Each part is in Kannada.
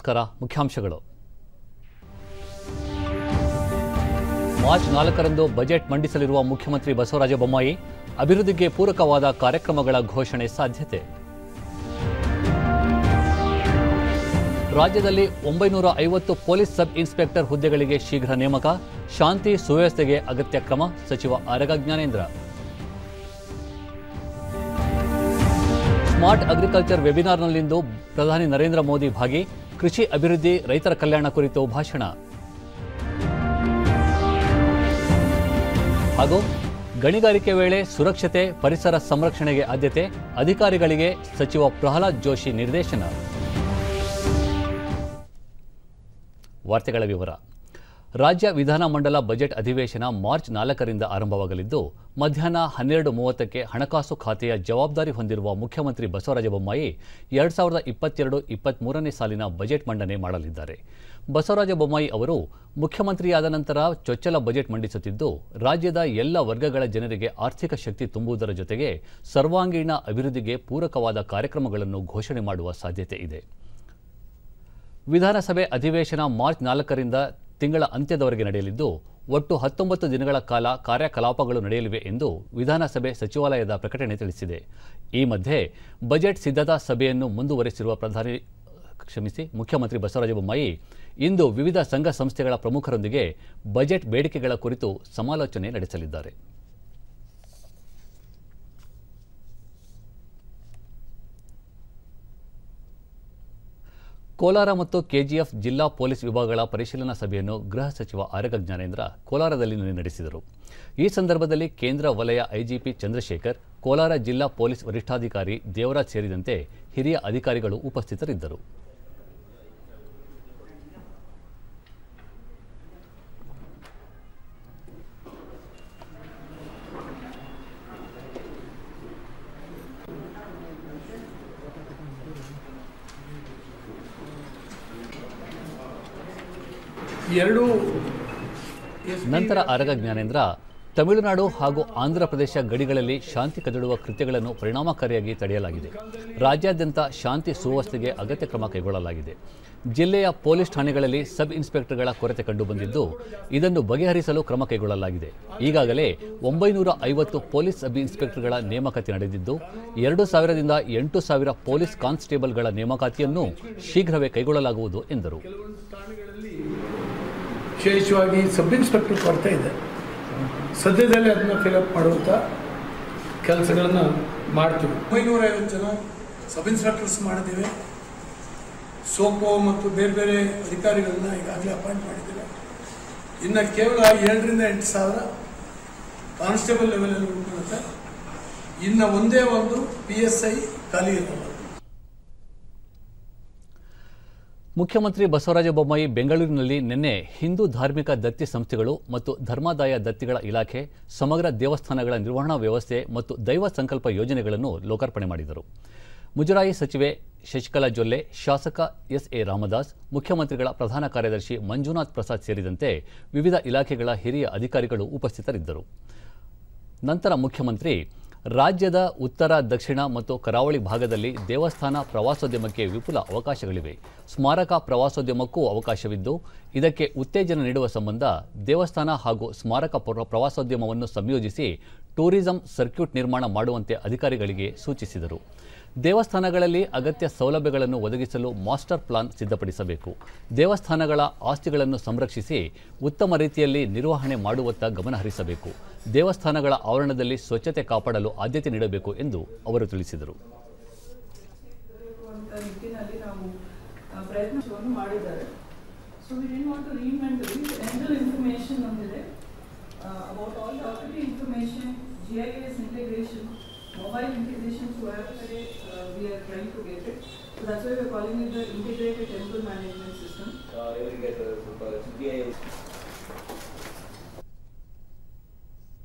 ನಮಸ್ಕಾರ. ಮುಖ್ಯಾಂಶಗಳು. ಮಾರ್ಚ್ 4ರಂದು ಬಜೆಟ್ ಮಂಡಿಸಲಿರುವ ಮುಖ್ಯಮಂತ್ರಿ ಬಸವರಾಜ ಬೊಮ್ಮಾಯಿ, ಅಭಿವೃದ್ಧಿಗೆ ಪೂರಕವಾದ ಕಾರ್ಯಕ್ರಮಗಳ ಘೋಷಣೆ ಸಾಧ್ಯತೆ. ರಾಜ್ಯದಲ್ಲಿ 950 ಪೊಲೀಸ್ ಸಬ್ ಇನ್ಸ್ಪೆಕ್ಟರ್ ಹುದ್ದೆಗಳಿಗೆ ಶೀಘ್ರ ನೇಮಕ, ಶಾಂತಿ ಸುವ್ಯವಸ್ಥೆಗೆ ಅಗತ್ಯ ಕ್ರಮ, ಸಚಿವ ಆರಗ ಜ್ಞಾನೇಂದ್ರ. ಸ್ಮಾರ್ಟ್ ಅಗ್ರಿಕಲ್ಚರ್ ವೆಬಿನಾರ್ನಲ್ಲಿಂದು ಪ್ರಧಾನಿ ನರೇಂದ್ರ ಮೋದಿ ಭಾಗಿ, ಕೃಷಿ ಅಭಿವೃದ್ಧಿ, ರೈತರ ಕಲ್ಯಾಣ ಕುರಿತು ಭಾಷಣ. ಹಾಗೂ ಗಣಿಗಾರಿಕೆ ವೇಳೆ ಸುರಕ್ಷತೆ, ಪರಿಸರ ಸಂರಕ್ಷಣೆಗೆ ಆದ್ಯತೆ, ಅಧಿಕಾರಿಗಳಿಗೆ ಸಚಿವ ಪ್ರಹ್ಲಾದ್ ಜೋಶಿ ನಿರ್ದೇಶನ. ವಾರ್ತೆಗಳ ವಿವರ. ರಾಜ್ಯ ವಿಧಾನಮಂಡಲ ಬಜೆಟ್ ಅಧಿವೇಶನ ಮಾರ್ಚ್ 4ರಿಂದ ಆರಂಭವಾಗಲಿದ್ದು, ಮಧ್ಯಾಹ್ನ 12:30ಕ್ಕೆ ಹಣಕಾಸು ಖಾತೆಯ ಜವಾಬ್ದಾರಿ ಹೊಂದಿರುವ ಮುಖ್ಯಮಂತ್ರಿ ಬಸವರಾಜ ಬೊಮ್ಮಾಯಿ 2022-23ನೇ ಸಾಲಿನ ಬಜೆಟ್ ಮಂಡನೆ ಮಾಡಲಿದ್ದಾರೆ. ಬಸವರಾಜ ಬೊಮ್ಮಾಯಿ ಅವರು ಮುಖ್ಯಮಂತ್ರಿಯಾದ ನಂತರ ಚೊಚ್ಚಲ ಬಜೆಟ್ ಮಂಡಿಸುತ್ತಿದ್ದು, ರಾಜ್ಯದ ಎಲ್ಲ ವರ್ಗಗಳ ಜನರಿಗೆ ಆರ್ಥಿಕ ಶಕ್ತಿ ತುಂಬುವುದರ ಜೊತೆಗೆ ಸರ್ವಾಂಗೀಣ ಅಭಿವೃದ್ಧಿಗೆ ಪೂರಕವಾದ ಕಾರ್ಯಕ್ರಮಗಳನ್ನು ಘೋಷಣೆ ಮಾಡುವ ಸಾಧ್ಯತೆ ಇದೆ. ವಿಧಾನಸಭೆ ಅಧಿವೇಶನ ಮಾರ್ಚ್ 4ರಿಂದ ತಿಂಗಳ ಅಂತ್ಯದವರೆಗೆ ನಡೆಯಲಿದ್ದು, ಒಟ್ಟು 19 ದಿನಗಳ ಕಾಲ ಕಾರ್ಯಕಲಾಪಗಳು ನಡೆಯಲಿವೆ ಎಂದು ವಿಧಾನಸಭೆ ಸಚಿವಾಲಯದ ಪ್ರಕಟಣೆ ತಿಳಿಸಿದೆ. ಈ ಮಧ್ಯೆ ಬಜೆಟ್ ಸಿದ್ಧತಾ ಸಭೆಯನ್ನು ಮುಂದುವರೆಸಿರುವ ಮುಖ್ಯಮಂತ್ರಿ ಬಸವರಾಜ ಬೊಮ್ಮಾಯಿ ಇಂದು ವಿವಿಧ ಸಂಘ ಸಂಸ್ಥೆಗಳ ಪ್ರಮುಖರೊಂದಿಗೆ ಬಜೆಟ್ ಬೇಡಿಕೆಗಳ ಕುರಿತು ಸಮಾಲೋಚನೆ ನಡೆಸಲಿದ್ದಾರೆ. ಕೋಲಾರ ಮತ್ತು ಕೆಜಿಎಫ್ ಜಿಲ್ಲಾ ಪೊಲೀಸ್ ವಿಭಾಗಗಳ ಪರಿಶೀಲನಾ ಸಭೆಯನ್ನು ಗೃಹ ಸಚಿವ ಆರಗ ಜ್ಞಾನೇಂದ್ರ ಕೋಲಾರದಲ್ಲಿ ನಡೆಸಿದರು. ಈ ಸಂದರ್ಭದಲ್ಲಿ ಕೇಂದ್ರ ವಲಯ ಐಜಿಪಿ ಚಂದ್ರಶೇಖರ್, ಕೋಲಾರ ಜಿಲ್ಲಾ ಪೊಲೀಸ್ ವರಿಷ್ಠಾಧಿಕಾರಿ ದೇವರಾಜ್ ಸೇರಿದಂತೆ ಹಿರಿಯ ಅಧಿಕಾರಿಗಳು ಉಪಸ್ಥಿತರಿದ್ದರು. ನಂತರ ಆರಗ ಜ್ಞಾನೇಂದ್ರ ತಮಿಳುನಾಡು ಹಾಗೂ ಆಂಧ್ರಪ್ರದೇಶ ಗಡಿಗಳಲ್ಲಿ ಶಾಂತಿ ಕದಡುವ ಕೃತ್ಯಗಳನ್ನು ಪರಿಣಾಮಕಾರಿಯಾಗಿ ತಡೆಯಲಾಗಿದೆ. ರಾಜ್ಯಾದ್ಯಂತ ಶಾಂತಿ ಸುವ್ಯವಸ್ಥೆಗೆ ಅಗತ್ಯ ಕ್ರಮ ಕೈಗೊಳ್ಳಲಾಗಿದೆ. ಜಿಲ್ಲೆಯ ಪೊಲೀಸ್ ಠಾಣೆಗಳಲ್ಲಿ ಸಬ್ ಇನ್ಸ್ಪೆಕ್ಟರ್ಗಳ ಕೊರತೆ ಕಂಡುಬಂದಿದ್ದು, ಇದನ್ನು ಬಗೆಹರಿಸಲು ಕ್ರಮ ಕೈಗೊಳ್ಳಲಾಗಿದೆ. ಈಗಾಗಲೇ 950 ಪೊಲೀಸ್ ಸಬ್ ಇನ್ಸ್ಪೆಕ್ಟರ್ಗಳ ನೇಮಕಾತಿ ನಡೆದಿದ್ದು, 2000ರಿಂದ 8000 ಪೊಲೀಸ್ ಕಾನ್ಸ್ಟೇಬಲ್ಗಳ ನೇಮಕಾತಿಯನ್ನು ಶೀಘ್ರವೇ ಕೈಗೊಳ್ಳಲಾಗುವುದು ಎಂದರು. ವಿಶೇಷವಾಗಿ ಸಬ್ ಇನ್ಸ್ಪೆಕ್ಟರ್ ಕೊರತೆ ಇದೆ. ಸದ್ಯದಲ್ಲೇ ಅದನ್ನ ಫಿಲಪ್ ಮಾಡುವಂಥ ಕೆಲಸಗಳನ್ನು ಮಾಡ್ತೀವಿ. 950 ಜನ ಸಬ್ ಇನ್ಸ್ಪೆಕ್ಟರ್ಸ್ ಮಾಡಿದ್ದೀವಿ. ಸೋಪೋ ಮತ್ತು ಬೇರೆ ಬೇರೆ ಅಧಿಕಾರಿಗಳನ್ನ ಈಗಾಗಲೇ ಅಪಾಯಿಂಟ್ ಮಾಡಿದ್ದೇವೆ. ಇನ್ನು ಕೇವಲ 7ರಿಂದ 8,000 ಕಾನ್ಸ್ಟೇಬಲ್ ಲೆವೆಲಲ್ಲಿ ಉಳ್ಕೊಳ್ಳುತ್ತೆ. ಇನ್ನು ಒಂದೇ ಒಂದು PSI ಖಾಲಿ ಇರಲ್ಲ. ಮುಖ್ಯಮಂತ್ರಿ ಬಸವರಾಜ ಬೊಮ್ಮಾಯಿ ಬೆಂಗಳೂರಿನಲ್ಲಿ ನಿನ್ನೆ ಹಿಂದೂ ಧಾರ್ಮಿಕ ದತ್ತಿ ಸಂಸ್ಥೆಗಳು ಮತ್ತು ಧರ್ಮಾದಾಯ ದತ್ತಿಗಳ ಇಲಾಖೆ, ಸಮಗ್ರ ದೇವಸ್ಥಾನಗಳ ನಿರ್ವಹಣಾ ವ್ಯವಸ್ಥೆ ಮತ್ತು ದೈವ ಸಂಕಲ್ಪ ಯೋಜನೆಗಳನ್ನು ಲೋಕಾರ್ಪಣೆ ಮಾಡಿದರು. ಮುಜರಾಯಿ ಸಚಿವೆ ಶಶಿಕಲಾ ಜೊಲ್ಲೆ, ಶಾಸಕ SA ರಾಮದಾಸ್, ಮುಖ್ಯಮಂತ್ರಿಗಳ ಪ್ರಧಾನ ಕಾರ್ಯದರ್ಶಿ ಮಂಜುನಾಥ್ ಪ್ರಸಾದ್ ಸೇರಿದಂತೆ ವಿವಿಧ ಇಲಾಖೆಗಳ ಹಿರಿಯ ಅಧಿಕಾರಿಗಳು ಉಪಸ್ಥಿತರಿದ್ದರು. ನಂತರ ಮುಖ್ಯಮಂತ್ರಿ ರಾಜ್ಯದ ಉತ್ತರ, ದಕ್ಷಿಣ ಮತ್ತು ಕರಾವಳಿ ಭಾಗದಲ್ಲಿ ದೇವಸ್ಥಾನ ಪ್ರವಾಸೋದ್ಯಮಕ್ಕೆ ವಿಪುಲ ಅವಕಾಶಗಳಿವೆ. ಸ್ಮಾರಕ ಪ್ರವಾಸೋದ್ಯಮಕ್ಕೂ ಅವಕಾಶವಿದ್ದು, ಇದಕ್ಕೆ ಉತ್ತೇಜನ ನೀಡುವ ಸಂಬಂಧ ದೇವಸ್ಥಾನ ಹಾಗೂ ಸ್ಮಾರಕ ಪ್ರವಾಸೋದ್ಯಮವನ್ನು ಸಂಯೋಜಿಸಿ ಟೂರಿಸಂ ಸರ್ಕ್ಯೂಟ್ ನಿರ್ಮಾಣ ಮಾಡುವಂತೆ ಅಧಿಕಾರಿಗಳಿಗೆ ಸೂಚಿಸಿದರು. ದೇವಸ್ಥಾನಗಳಲ್ಲಿ ಅಗತ್ಯ ಸೌಲಭ್ಯಗಳನ್ನು ಒದಗಿಸಲು ಮಾಸ್ಟರ್ ಪ್ಲಾನ್ ಸಿದ್ಧಪಡಿಸಬೇಕು. ದೇವಸ್ಥಾನಗಳ ಆಸ್ತಿಗಳನ್ನು ಸಂರಕ್ಷಿಸಿ ಉತ್ತಮ ರೀತಿಯಲ್ಲಿ ನಿರ್ವಹಣೆ ಮಾಡುವತ್ತ ಗಮನಹರಿಸಬೇಕು. ದೇವಸ್ಥಾನಗಳ ಆವರಣದಲ್ಲಿ ಸ್ವಚ್ಛತೆ ಕಾಪಾಡಲು ಆದ್ಯತೆ ನೀಡಬೇಕು ಎಂದು ಅವರು ತಿಳಿಸಿದರು. Mobile integration to where we are trying to get it. So that's why we are calling it the integrated temple management system. You will get GIS.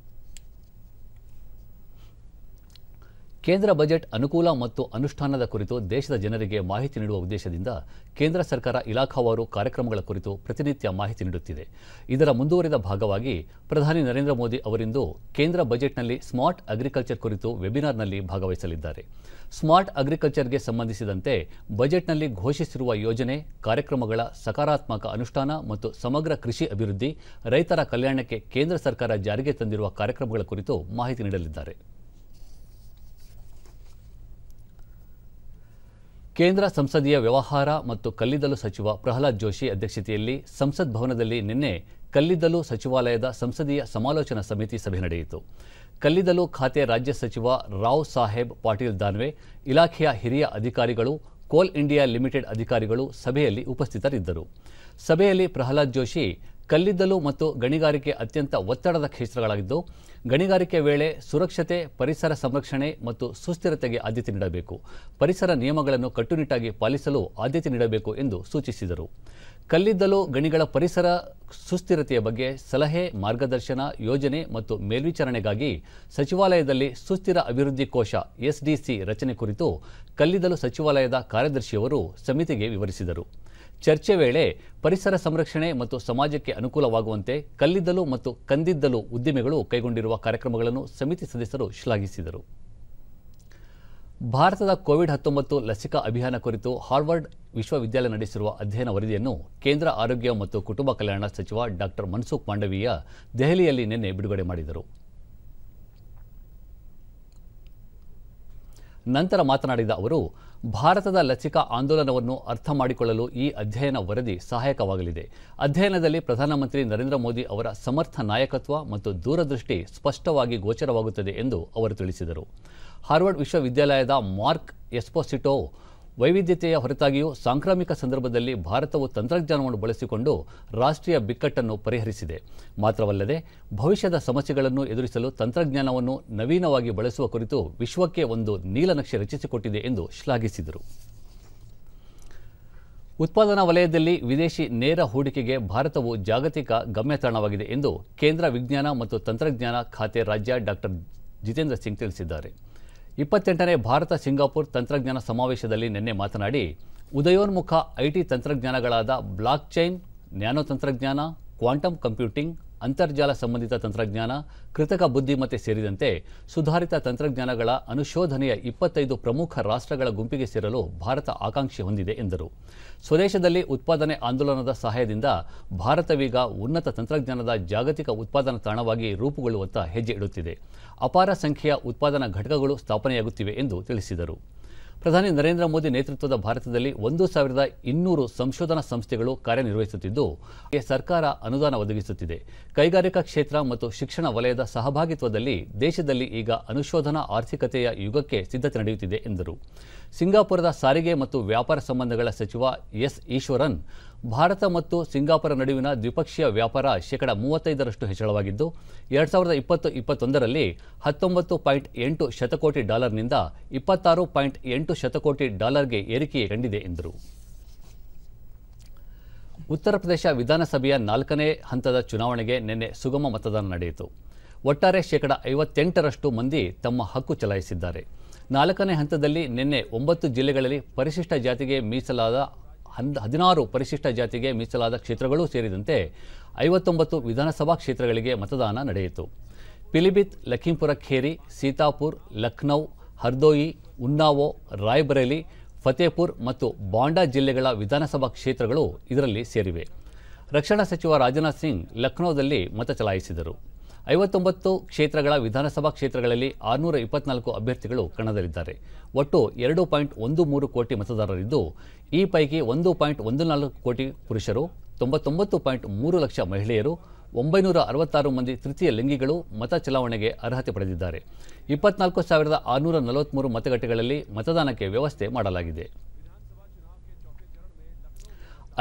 ಕೇಂದ್ರ ಬಜೆಟ್ ಅನುಕೂಲ ಮತ್ತು ಅನುಷ್ಠಾನದ ಕುರಿತು ದೇಶದ ಜನರಿಗೆ ಮಾಹಿತಿ ನೀಡುವ ಉದ್ದೇಶದಿಂದ ಕೇಂದ್ರ ಸರ್ಕಾರ ಇಲಾಖಾವಾರು ಕಾರ್ಯಕ್ರಮಗಳ ಕುರಿತು ಪ್ರತಿನಿತ್ಯ ಮಾಹಿತಿ ನೀಡುತ್ತಿದೆ. ಇದರ ಮುಂದುವರಿದ ಭಾಗವಾಗಿ ಪ್ರಧಾನಿ ನರೇಂದ್ರ ಮೋದಿ ಅವರಿಂದು ಕೇಂದ್ರ ಬಜೆಟ್ನಲ್ಲಿ ಸ್ಮಾರ್ಟ್ ಅಗ್ರಿಕಲ್ಚರ್ ಕುರಿತು ವೆಬಿನಾರ್ನಲ್ಲಿ ಭಾಗವಹಿಸಲಿದ್ದಾರೆ. ಸ್ಮಾರ್ಟ್ ಅಗ್ರಿಕಲ್ಚರ್ಗೆ ಸಂಬಂಧಿಸಿದಂತೆ ಬಜೆಟ್ನಲ್ಲಿ ಘೋಷಿಸಿರುವ ಯೋಜನೆ, ಕಾರ್ಯಕ್ರಮಗಳ ಸಕಾರಾತ್ಮಕ ಅನುಷ್ಠಾನ ಮತ್ತು ಸಮಗ್ರ ಕೃಷಿ ಅಭಿವೃದ್ಧಿ, ರೈತರ ಕಲ್ಯಾಣಕ್ಕೆ ಕೇಂದ್ರ ಸರ್ಕಾರ ಜಾರಿಗೆ ತಂದಿರುವ ಕಾರ್ಯಕ್ರಮಗಳ ಕುರಿತು ಮಾಹಿತಿ ನೀಡಲಿದ್ದಾರೆ. ಕೇಂದ್ರ ಸಂಸದೀಯ ವ್ಯವಹಾರ ಮತ್ತು ಕಲ್ಲಿದ್ದಲು ಸಚಿವ ಪ್ರಹ್ಲಾದ್ ಜೋಶಿ ಅಧ್ಯಕ್ಷತೆಯಲ್ಲಿ ಸಂಸತ್ ಭವನದಲ್ಲಿ ನಿನ್ನೆ ಕಲ್ಲಿದ್ದಲು ಸಚಿವಾಲಯದ ಸಂಸದೀಯ ಸಮಾಲೋಚನಾ ಸಮಿತಿ ಸಭೆ ನಡೆಯಿತು. ಕಲ್ಲಿದ್ದಲು ಖಾತೆ ರಾಜ್ಯ ಸಚಿವ ರಾವ್ ಸಾಹೇಬ್ ಪಾಟೀಲ್ ದಾನ್ವೆ, ಇಲಾಖೆಯ ಹಿರಿಯ ಅಧಿಕಾರಿಗಳು, ಕೋಲ್ ಇಂಡಿಯಾ ಲಿಮಿಟೆಡ್ ಅಧಿಕಾರಿಗಳು ಸಭೆಯಲ್ಲಿ ಉಪಸ್ಥಿತರಿದ್ದರು. ಸಭೆಯಲ್ಲಿ ಪ್ರಹ್ಲಾದ್ ಜೋಶಿ, ಕಲ್ಲಿದ್ದಲು ಮತ್ತು ಗಣಿಗಾರಿಕೆ ಅತ್ಯಂತ ಒತ್ತಡದ ಕ್ಷೇತ್ರಗಳಾಗಿದ್ದು, ಗಣಿಗಾರಿಕೆ ವೇಳೆ ಸುರಕ್ಷತೆ, ಪರಿಸರ ಸಂರಕ್ಷಣೆ ಮತ್ತು ಸುಸ್ಥಿರತೆಗೆ ಆದ್ಯತೆ ನೀಡಬೇಕು. ಪರಿಸರ ನಿಯಮಗಳನ್ನು ಕಟ್ಟುನಿಟ್ಟಾಗಿ ಪಾಲಿಸಲು ಆದ್ಯತೆ ನೀಡಬೇಕು ಎಂದು ಸೂಚಿಸಿದರು. ಕಲ್ಲಿದ್ದಲು ಗಣಿಗಳ ಪರಿಸರ ಸುಸ್ಥಿರತೆಯ ಬಗ್ಗೆ ಸಲಹೆ, ಮಾರ್ಗದರ್ಶನ, ಯೋಜನೆ ಮತ್ತು ಮೇಲ್ವಿಚಾರಣೆಗಾಗಿ ಸಚಿವಾಲಯದಲ್ಲಿ ಸುಸ್ಥಿರ ಅಭಿವೃದ್ಧಿ ಕೋಶ ಎಸ್ಡಿಸಿ ರಚನೆ ಕುರಿತು ಕಲ್ಲಿದ್ದಲು ಸಚಿವಾಲಯದ ಕಾರ್ಯದರ್ಶಿಯವರು ಸಮಿತಿಗೆ ವಿವರಿಸಿದರು. ಚರ್ಚೆ ವೇಳೆ ಪರಿಸರ ಸಂರಕ್ಷಣೆ ಮತ್ತು ಸಮಾಜಕ್ಕೆ ಅನುಕೂಲವಾಗುವಂತೆ ಕಲ್ಲಿದ್ದಲು ಮತ್ತು ಕಂದಿದ್ದಲು ಉದ್ದಿಮೆಗಳು ಕೈಗೊಂಡಿರುವ ಕಾರ್ಯಕ್ರಮಗಳನ್ನು ಸಮಿತಿ ಸದಸ್ಯರು ಶ್ಲಾಘಿಸಿದರು. ಭಾರತದ ಕೋವಿಡ್-19 ಲಸಿಕಾ ಅಭಿಯಾನ ಕುರಿತು ಹಾರ್ವರ್ಡ್ ವಿಶ್ವವಿದ್ಯಾಲಯ ನಡೆಸಿರುವ ಅಧ್ಯಯನ ವರದಿಯನ್ನು ಕೇಂದ್ರ ಆರೋಗ್ಯ ಮತ್ತು ಕುಟುಂಬ ಕಲ್ಯಾಣ ಸಚಿವ ಡಾಕ್ಟರ್ ಮನ್ಸುಖ್ ಮಾಂಡವೀಯ ದೆಹಲಿಯಲ್ಲಿ ನಿನ್ನೆ ಬಿಡುಗಡೆ ಮಾಡಿದರು. ನಂತರ ಮಾತನಾಡಿದ ಅವರು, ಭಾರತದ ಲಸಿಕಾ ಆಂದೋಲನವನ್ನು ಅರ್ಥ ಮಾಡಿಕೊಳ್ಳಲು ಈ ಅಧ್ಯಯನ ವರದಿ ಸಹಾಯಕವಾಗಲಿದೆ. ಅಧ್ಯಯನದಲ್ಲಿ ಪ್ರಧಾನಮಂತ್ರಿ ನರೇಂದ್ರ ಮೋದಿ ಅವರ ಸಮರ್ಥ ನಾಯಕತ್ವ ಮತ್ತು ದೂರದೃಷ್ಟಿ ಸ್ಪಷ್ಟವಾಗಿ ಗೋಚರವಾಗುತ್ತದೆ ಎಂದು ಅವರು ತಿಳಿಸಿದರು. ಹಾರ್ವರ್ಡ್ ವಿಶ್ವವಿದ್ಯಾಲಯದ ಮಾರ್ಕ್ ಎಸ್ಪೋಸಿಟೋ, ವೈವಿಧ್ಯತೆಯ ಹೊರತಾಗಿಯೂ ಸಾಂಕ್ರಾಮಿಕ ಸಂದರ್ಭದಲ್ಲಿ ಭಾರತವು ತಂತ್ರಜ್ಞಾನವನ್ನು ಬಳಸಿಕೊಂಡು ರಾಷ್ಟ್ರೀಯ ಬಿಕ್ಕಟ್ಟನ್ನು ಪರಿಹರಿಸಿದೆ. ಮಾತ್ರವಲ್ಲದೆ ಭವಿಷ್ಯದ ಸಮಸ್ಯೆಗಳನ್ನು ಎದುರಿಸಲು ತಂತ್ರಜ್ಞಾನವನ್ನು ನವೀನವಾಗಿ ಬಳಸುವ ಕುರಿತು ವಿಶ್ವಕ್ಕೆ ಒಂದು ನೀಲನಕ್ಷೆ ರಚಿಸಿಕೊಟ್ಟಿದೆ ಎಂದು ಶ್ಲಾಘಿಸಿದರು. ಉತ್ಪಾದನಾ ವಲಯದಲ್ಲಿ ವಿದೇಶಿ ನೇರ ಹೂಡಿಕೆಗೆ ಭಾರತವು ಜಾಗತಿಕ ಗಮ್ಯತಾಣವಾಗಿದೆ ಎಂದು ಕೇಂದ್ರ ವಿಜ್ಞಾನ ಮತ್ತು ತಂತ್ರಜ್ಞಾನ ಖಾತೆ ರಾಜ್ಯ ಡಾಕ್ಟರ್ ಜಿತೇಂದ್ರ ಸಿಂಗ್ ತಿಳಿಸಿದ್ದಾರೆ. 28ನೇ ಭಾರತ ಸಿಂಗಾಪುರ್ ತಂತ್ರಜ್ಞಾನ ಸಮಾವೇಶದಲ್ಲಿ ನಿನ್ನೆ ಮಾತನಾಡಿ, ಉದಯೋನ್ಮುಖ ಐಟಿ ತಂತ್ರಜ್ಞಾನಗಳಾದ ಬ್ಲಾಕ್ ಚೈನ್, ನ್ಯಾನೋ ತಂತ್ರಜ್ಞಾನ, ಕ್ವಾಂಟಮ್ ಕಂಪ್ಯೂಟಿಂಗ್, ಅಂತರ್ಜಾಲ ಸಂಬಂಧಿತ ತಂತ್ರಜ್ಞಾನ, ಕೃತಕ ಬುದ್ಧಿಮತ್ತೆ ಸೇರಿದಂತೆ ಸುಧಾರಿತ ತಂತ್ರಜ್ಞಾನಗಳ ಅನುಶೋಧನೆಯ 25 ಪ್ರಮುಖ ರಾಷ್ಟ್ರಗಳ ಗುಂಪಿಗೆ ಸೇರಲು ಭಾರತ ಆಕಾಂಕ್ಷೆ ಹೊಂದಿದೆ ಎಂದರು. ಸ್ವದೇಶದಲ್ಲಿ ಉತ್ಪಾದನೆ ಆಂದೋಲನದ ಸಹಾಯದಿಂದ ಭಾರತವೀಗ ಉನ್ನತ ತಂತ್ರಜ್ಞಾನದ ಜಾಗತಿಕ ಉತ್ಪಾದನಾ ತಾಣವಾಗಿ ರೂಪುಗೊಳ್ಳುವತ್ತ ಹೆಜ್ಜೆ ಇಡುತ್ತಿದೆ. ಅಪಾರ ಸಂಖ್ಯೆಯ ಉತ್ಪಾದನಾ ಘಟಕಗಳು ಸ್ಥಾಪನೆಯಾಗುತ್ತಿವೆ ಎಂದು ತಿಳಿಸಿದರು. ಪ್ರಧಾನಿ ನರೇಂದ್ರ ಮೋದಿ ನೇತೃತ್ವದ ಭಾರತದಲ್ಲಿ 1200 ಸಂಶೋಧನಾ ಸಂಸ್ಥೆಗಳು ಕಾರ್ಯನಿರ್ವಹಿಸುತ್ತಿದ್ದು, ಸರ್ಕಾರ ಅನುದಾನ ಒದಗಿಸುತ್ತಿದೆ. ಕೈಗಾರಿಕಾ ಕ್ಷೇತ್ರ ಮತ್ತು ಶಿಕ್ಷಣ ವಲಯದ ಸಹಭಾಗಿತ್ವದಲ್ಲಿ ದೇಶದಲ್ಲಿ ಈಗ ಅನುಶೋಧನಾ ಆರ್ಥಿಕತೆಯ ಯುಗಕ್ಕೆ ಸಿದ್ಧತೆ ನಡೆಯುತ್ತಿದೆ ಎಂದರು. ಸಿಂಗಾಪುರದ ಸಾರಿಗೆ ಮತ್ತು ವ್ಯಾಪಾರ ಸಂಬಂಧಗಳ ಸಚಿವ ಎಸ್ ಈಶ್ವರನ್, ಭಾರತ ಮತ್ತು ಸಿಂಗಾಪುರ ನಡುವಿನ ದ್ವಿಪಕ್ಷೀಯ ವ್ಯಾಪಾರ 35% ಹೆಚ್ಚಳವಾಗಿದ್ದು, 2020-21ರಲ್ಲಿ $19.8 ಶತಕೋಟಿ ನಿಂದ $26.8 ಶತಕೋಟಿ ಗೆ ಏರಿಕೆ ಕಂಡಿದೆ ಎಂದರು. ಉತ್ತರ ಪ್ರದೇಶ ವಿಧಾನಸಭೆಯ 4ನೇ ಹಂತದ ಚುನಾವಣೆಗೆ ನಿನ್ನೆ ಸುಗಮ ಮತದಾನ ನಡೆಯಿತು. ಒಟ್ಟಾರೆ 58% ಮಂದಿ ತಮ್ಮ ಹಕ್ಕು ಚಲಾಯಿಸಿದ್ದಾರೆ. 4ನೇ ಹಂತದಲ್ಲಿ ನಿನ್ನೆ 9 ಜಿಲ್ಲೆಗಳಲ್ಲಿ ಪರಿಶಿಷ್ಟ ಜಾತಿಗೆ ಮೀಸಲಾದ 16 ಪರಿಶಿಷ್ಟ ಜಾತಿಗೆ ಮೀಸಲಾದ ಕ್ಷೇತ್ರಗಳೂ ಸೇರಿದಂತೆ 59 ವಿಧಾನಸಭಾ ಕ್ಷೇತ್ರಗಳಿಗೆ ಮತದಾನ ನಡೆಯಿತು. ಪಿಲಿಭಿತ್, ಲಖೀಂಪುರ ಖೇರಿ, ಸೀತಾಪುರ್, ಲಖನೌ, ಹರ್ದೋಯಿ, ಉನ್ನಾವೋ, ರಾಯ್ಬರೇಲಿ, ಫತೇಪುರ್ ಮತ್ತು ಬಾಂಡಾ ಜಿಲ್ಲೆಗಳ ವಿಧಾನಸಭಾ ಕ್ಷೇತ್ರಗಳು ಇದರಲ್ಲಿ ಸೇರಿವೆ. ರಕ್ಷಣಾ ಸಚಿವ ರಾಜನಾಥ್ ಸಿಂಗ್ ಲಖನೌದಲ್ಲಿ ಮತ ಚಲಾಯಿಸಿದರು. 59 ಕ್ಷೇತ್ರಗಳ ವಿಧಾನಸಭಾ ಕ್ಷೇತ್ರಗಳಲ್ಲಿ 624 ಅಭ್ಯರ್ಥಿಗಳು ಕಣದಲ್ಲಿದ್ದಾರೆ. ಒಟ್ಟು 2.13 ಕೋಟಿ ಮತದಾರರಿದ್ದು, ಈ ಪೈಕಿ 1.14 ಕೋಟಿ ಪುರುಷರು, 99.3 ಲಕ್ಷ ಮಹಿಳೆಯರು, 966 ಮಂದಿ ತೃತೀಯ ಲಿಂಗಿಗಳು ಮತ ಚಲಾವಣೆಗೆ ಅರ್ಹತೆ ಪಡೆದಿದ್ದಾರೆ. 24,643 ಮತಗಟ್ಟೆಗಳಲ್ಲಿ ಮತದಾನಕ್ಕೆ ವ್ಯವಸ್ಥೆ ಮಾಡಲಾಗಿದೆ.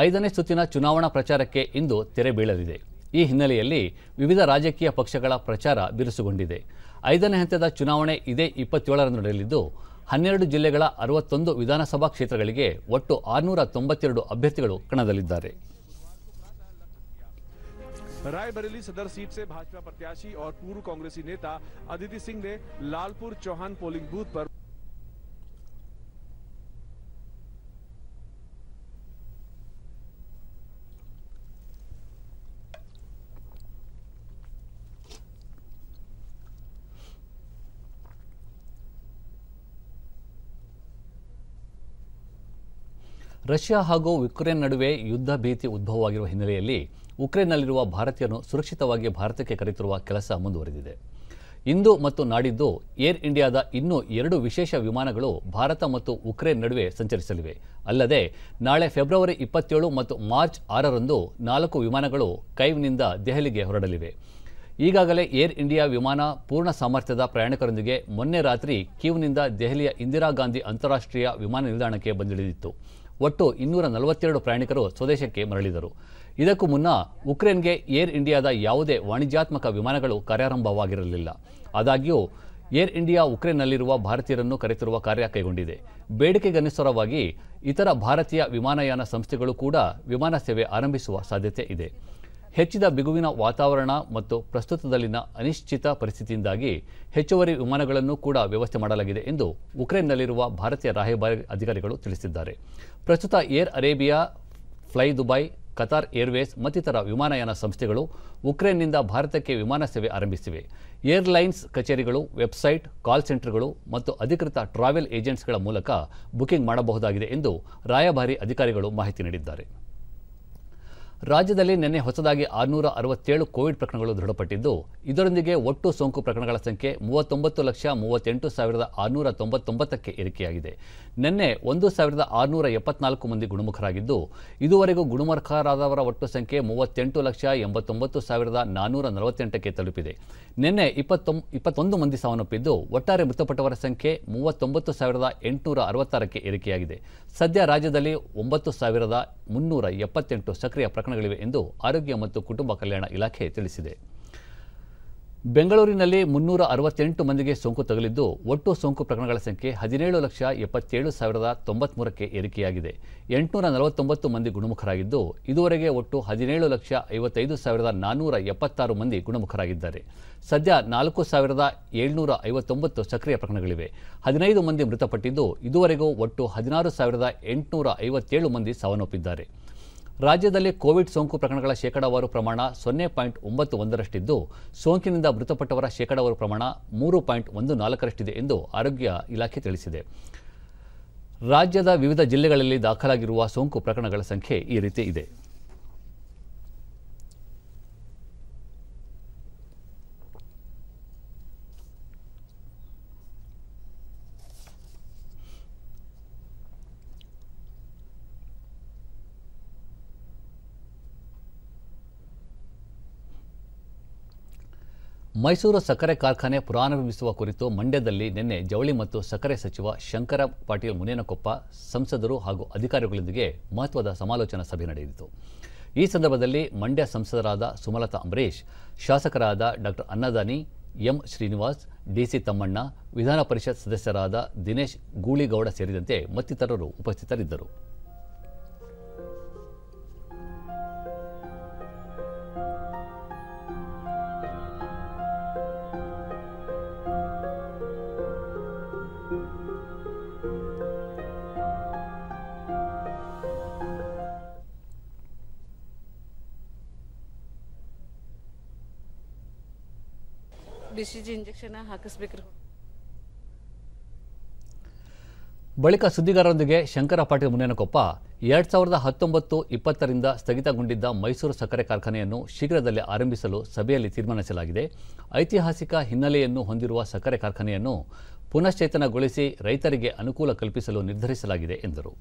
5ನೇ ಸುತ್ತಿನ ಚುನಾವಣಾ ಪ್ರಚಾರಕ್ಕೆ ಇಂದು ತೆರೆ ಬೀಳಲಿದೆ. ಈ ಹಿನ್ನೆಲೆಯಲ್ಲಿ ವಿವಿಧ ರಾಜಕೀಯ ಪಕ್ಷಗಳ ಪ್ರಚಾರ ಬಿರುಸುಗೊಂಡಿದೆ. 5ನೇ ಹಂತದ ಚುನಾವಣೆ ಇದೇ 27ರಂದು ನಡೆಯಲಿದ್ದು, 12 ಜಿಲ್ಲೆಗಳ 61 ವಿಧಾನಸಭಾ ಕ್ಷೇತ್ರಗಳಿಗೆ ಒಟ್ಟು 692 ಅಭ್ಯರ್ಥಿಗಳು ಕಣದಲ್ಲಿದ್ದಾರೆ. रायबरेली सदर सीट से भाजपा प्रत्याशी और पूर्व कांग्रेसी नेता अदिति सिंह ने लालपुर चौहान पोलिंग बूथ पर ರಷ್ಯಾ ಹಾಗೂ ಯುಕ್ರೇನ್ ನಡುವೆ ಯುದ್ಧ ಭೀತಿ ಉದ್ಭವವಾಗಿರುವ ಹಿನ್ನೆಲೆಯಲ್ಲಿ ಉಕ್ರೇನ್ನಲ್ಲಿರುವ ಭಾರತೀಯರನ್ನು ಸುರಕ್ಷಿತವಾಗಿ ಭಾರತಕ್ಕೆ ಕರೆತರುವ ಕೆಲಸ ಮುಂದುವರೆದಿದೆ. ಇಂದು ಮತ್ತು ನಾಡಿದ್ದು ಏರ್ ಇಂಡಿಯಾದ ಇನ್ನೂ 2 ವಿಶೇಷ ವಿಮಾನಗಳು ಭಾರತ ಮತ್ತು ಉಕ್ರೇನ್ ನಡುವೆ ಸಂಚರಿಸಲಿವೆ. ಅಲ್ಲದೆ ನಾಳೆ ಫೆಬ್ರವರಿ 27 ಮತ್ತು ಮಾರ್ಚ್ 6ರಂದು 4 ವಿಮಾನಗಳು ಕೈವ್ನಿಂದ ದೆಹಲಿಗೆ ಹೊರಡಲಿವೆ. ಈಗಾಗಲೇ ಏರ್ ಇಂಡಿಯಾ ವಿಮಾನ ಪೂರ್ಣ ಸಾಮರ್ಥ್ಯದ ಪ್ರಯಾಣಿಕರೊಂದಿಗೆ ಮೊನ್ನೆ ರಾತ್ರಿ ಕೀವ್ನಿಂದ ದೆಹಲಿಯ ಇಂದಿರಾ ಗಾಂಧಿ ಅಂತಾರಾಷ್ಟ್ರೀಯ ವಿಮಾನ ನಿಲ್ದಾಣಕ್ಕೆ ಬಂದಿಳಿದಿತ್ತು. ಒಟ್ಟು 242 ಪ್ರಯಾಣಿಕರು ಸ್ವದೇಶಕ್ಕೆ ಮರಳಿದರು. ಇದಕ್ಕೂ ಮುನ್ನ ಉಕ್ರೇನ್ಗೆ ಏರ್ ಇಂಡಿಯಾದ ಯಾವುದೇ ವಾಣಿಜ್ಯಾತ್ಮಕ ವಿಮಾನಗಳು ಕಾರ್ಯಾರಂಭವಾಗಿರಲಿಲ್ಲ. ಆದಾಗ್ಯೂ ಏರ್ ಇಂಡಿಯಾ ಉಕ್ರೇನ್ನಲ್ಲಿರುವ ಭಾರತೀಯರನ್ನು ಕರೆತರುವ ಕಾರ್ಯ ಕೈಗೊಂಡಿದೆ. ಬೇಡಿಕೆಗನುಸಾರವಾಗಿ ಇತರ ಭಾರತೀಯ ವಿಮಾನಯಾನ ಸಂಸ್ಥೆಗಳು ಕೂಡ ವಿಮಾನ ಸೇವೆ ಆರಂಭಿಸುವ ಸಾಧ್ಯತೆ ಇದೆ. ಹೆಚ್ಚಿದ ಬಿಗುವಿನ ವಾತಾವರಣ ಮತ್ತು ಪ್ರಸ್ತುತದಲ್ಲಿನ ಅನಿಶ್ಚಿತ ಪರಿಸ್ಥಿತಿಯಿಂದಾಗಿ ಹೆಚ್ಚುವರಿ ವಿಮಾನಗಳನ್ನು ಕೂಡ ವ್ಯವಸ್ಥೆ ಮಾಡಲಾಗಿದೆ ಎಂದು ಉಕ್ರೇನ್ನಲ್ಲಿರುವ ಭಾರತೀಯ ರಾಯಭಾರಿ ಅಧಿಕಾರಿಗಳು ತಿಳಿಸಿದ್ದಾರೆ. ಪ್ರಸ್ತುತ air Arabia, fly Dubai, Qatar Airways ಮತ್ತಿತರ ವಿಮಾನಯಾನ ಸಂಸ್ಥೆಗಳು ಉಕ್ರೇನ್ನಿಂದ ಭಾರತಕ್ಕೆ ವಿಮಾನ ಸೇವೆ ಆರಂಭಿಸಿವೆ. ಏರ್ಲೈನ್ಸ್ ಕಚೇರಿಗಳು, ವೆಬ್ಸೈಟ್, ಕಾಲ್ ಸೆಂಟರ್ಗಳು ಮತ್ತು ಅಧಿಕೃತ ಟ್ರಾವೆಲ್ ಏಜೆಂಟ್ಸ್ಗಳ ಮೂಲಕ ಬುಕಿಂಗ್ ಮಾಡಬಹುದಾಗಿದೆ ಎಂದು ರಾಯಭಾರಿ ಅಧಿಕಾರಿಗಳು ಮಾಹಿತಿ ನೀಡಿದ್ದಾರೆ. ರಾಜ್ಯದಲ್ಲಿ ನಿನ್ನೆ ಹೊಸದಾಗಿ 667 ಕೋವಿಡ್ ಪ್ರಕರಣಗಳು ದೃಢಪಟ್ಟಿದ್ದು, ಇದರೊಂದಿಗೆ ಒಟ್ಟು ಸೋಂಕು ಪ್ರಕರಣಗಳ ಸಂಖ್ಯೆ 39,38,699ಕ್ಕೆ ಏರಿಕೆಯಾಗಿದೆ. ನಿನ್ನೆ 1,674 ಮಂದಿ ಗುಣಮುಖರಾಗಿದ್ದು, ಇದುವರೆಗೂ ಗುಣಮುಖರಾದವರ ಒಟ್ಟು ಸಂಖ್ಯೆ 38,89,448ಕ್ಕೆ ತಲುಪಿದೆ. ನಿನ್ನೆ 21 ಮಂದಿ ಸಾವನ್ನಪ್ಪಿದ್ದು, ಒಟ್ಟಾರೆ ಮೃತಪಟ್ಟವರ ಸಂಖ್ಯೆ 39,866ಕ್ಕೆ ಏರಿಕೆಯಾಗಿದೆ. ಸದ್ಯ ರಾಜ್ಯದಲ್ಲಿ 9,378 ಸಕ್ರಿಯ ಪ್ರಕರಣಗಳಿವೆ ಎಂದು ಆರೋಗ್ಯ ಮತ್ತು ಕುಟುಂಬ ಕಲ್ಯಾಣ ಇಲಾಖೆ ತಿಳಿಸಿದೆ. ಬೆಂಗಳೂರಿನಲ್ಲಿ 368 ಮಂದಿಗೆ ಸೋಂಕು ತಗುಲಿದ್ದು, ಒಟ್ಟು ಸೋಂಕು ಪ್ರಕರಣಗಳ ಸಂಖ್ಯೆ 17,77,093ಕ್ಕೆ ಏರಿಕೆಯಾಗಿದೆ. 849 ಮಂದಿ ಗುಣಮುಖರಾಗಿದ್ದು, ಇದುವರೆಗೆ ಒಟ್ಟು 17,55,476 ಮಂದಿ ಗುಣಮುಖರಾಗಿದ್ದಾರೆ. ಸದ್ಯ 4,759 ಸಕ್ರಿಯ ಪ್ರಕರಣಗಳಿವೆ. 15 ಮಂದಿ ಮೃತಪಟ್ಟಿದ್ದು, ಇದುವರೆಗೂ ಒಟ್ಟು 16,857 ಮಂದಿ ಸಾವನ್ನಪ್ಪಿದ್ದಾರೆ. ರಾಜ್ಯದಲ್ಲಿ ಕೋವಿಡ್ ಸೋಂಕು ಪ್ರಕರಣಗಳ ಶೇಕಡಾವಾರು ಪ್ರಮಾಣ 0.91ರಷ್ಟಿದ್ದು, ಸೋಂಕಿನಿಂದ ಮೃತಪಟ್ಟವರ ಶೇಕಡಾವಾರು ಪ್ರಮಾಣ 3.14ರಷ್ಟಿದೆ ಎಂದು ಆರೋಗ್ಯ ಇಲಾಖೆ ತಿಳಿಸಿದೆ. ರಾಜ್ಯದ ವಿವಿಧ ಜಿಲ್ಲೆಗಳಲ್ಲಿ ದಾಖಲಾಗಿರುವ ಸೋಂಕು ಪ್ರಕರಣಗಳ ಸಂಖ್ಯೆ ಈ ರೀತಿ ಇದೆ. ಮೈಸೂರು ಸಕ್ಕರೆ ಕಾರ್ಖಾನೆ ಪುನರಾರಂಭಿಸುವ ಕುರಿತು ಮಂಡ್ಯದಲ್ಲಿ ನಿನ್ನೆ ಜವಳಿ ಮತ್ತು ಸಕ್ಕರೆ ಸಚಿವ ಶಂಕರ ಪಾಟೀಲ್ ಮುನೇನಕೊಪ್ಪ ಸಂಸದರು ಹಾಗೂ ಅಧಿಕಾರಿಗಳೊಂದಿಗೆ ಮಹತ್ವದ ಸಮಾಲೋಚನಾ ಸಭೆ ನಡೆಯಿತು. ಈ ಸಂದರ್ಭದಲ್ಲಿ ಮಂಡ್ಯ ಸಂಸದರಾದ ಸುಮಲತಾ ಅಂಬರೀಶ್, ಶಾಸಕರಾದ ಡಾ ಅನ್ನದಾನಿ, ಎಂ ಶ್ರೀನಿವಾಸ್, ಡಿಸಿ ತಮ್ಮಣ್ಣ, ವಿಧಾನ ಪರಿಷತ್ ಸದಸ್ಯರಾದ ದಿನೇಶ್ ಗೂಳಿಗೌಡ ಸೇರಿದಂತೆ ಮತ್ತಿತರರು ಉಪಸ್ಥಿತರಿದ್ದರು. BCG ಇಂಜೆಕ್ಷನ್ ಹಾಕಿಸ್ಬೇಕ್ರಿ. ಬಳಿಕ ಸುದ್ದಿಗಾರರೊಂದಿಗೆ ಶಂಕರ ಪಾಟೀಲ್ ಮುನೇನಕೊಪ್ಪ 2019-20ರಿಂದ ಸ್ಥಗಿತಗೊಂಡಿದ್ದ ಮೈಸೂರು ಸಕ್ಕರೆ ಕಾರ್ಖಾನೆಯನ್ನು ಶೀಘ್ರದಲ್ಲೇ ಆರಂಭಿಸಲು ಸಭೆಯಲ್ಲಿ ತೀರ್ಮಾನಿಸಲಾಗಿದೆ. ಐತಿಹಾಸಿಕ ಹಿನ್ನೆಲೆಯನ್ನು ಹೊಂದಿರುವ ಸಕ್ಕರೆ ಕಾರ್ಖಾನೆಯನ್ನು ಪುನಶ್ಚೇತನಗೊಳಿಸಿ ರೈತರಿಗೆ ಅನುಕೂಲ ಕಲ್ಪಿಸಲು ನಿರ್ಧರಿಸಲಾಗಿದೆ ಎಂದರು.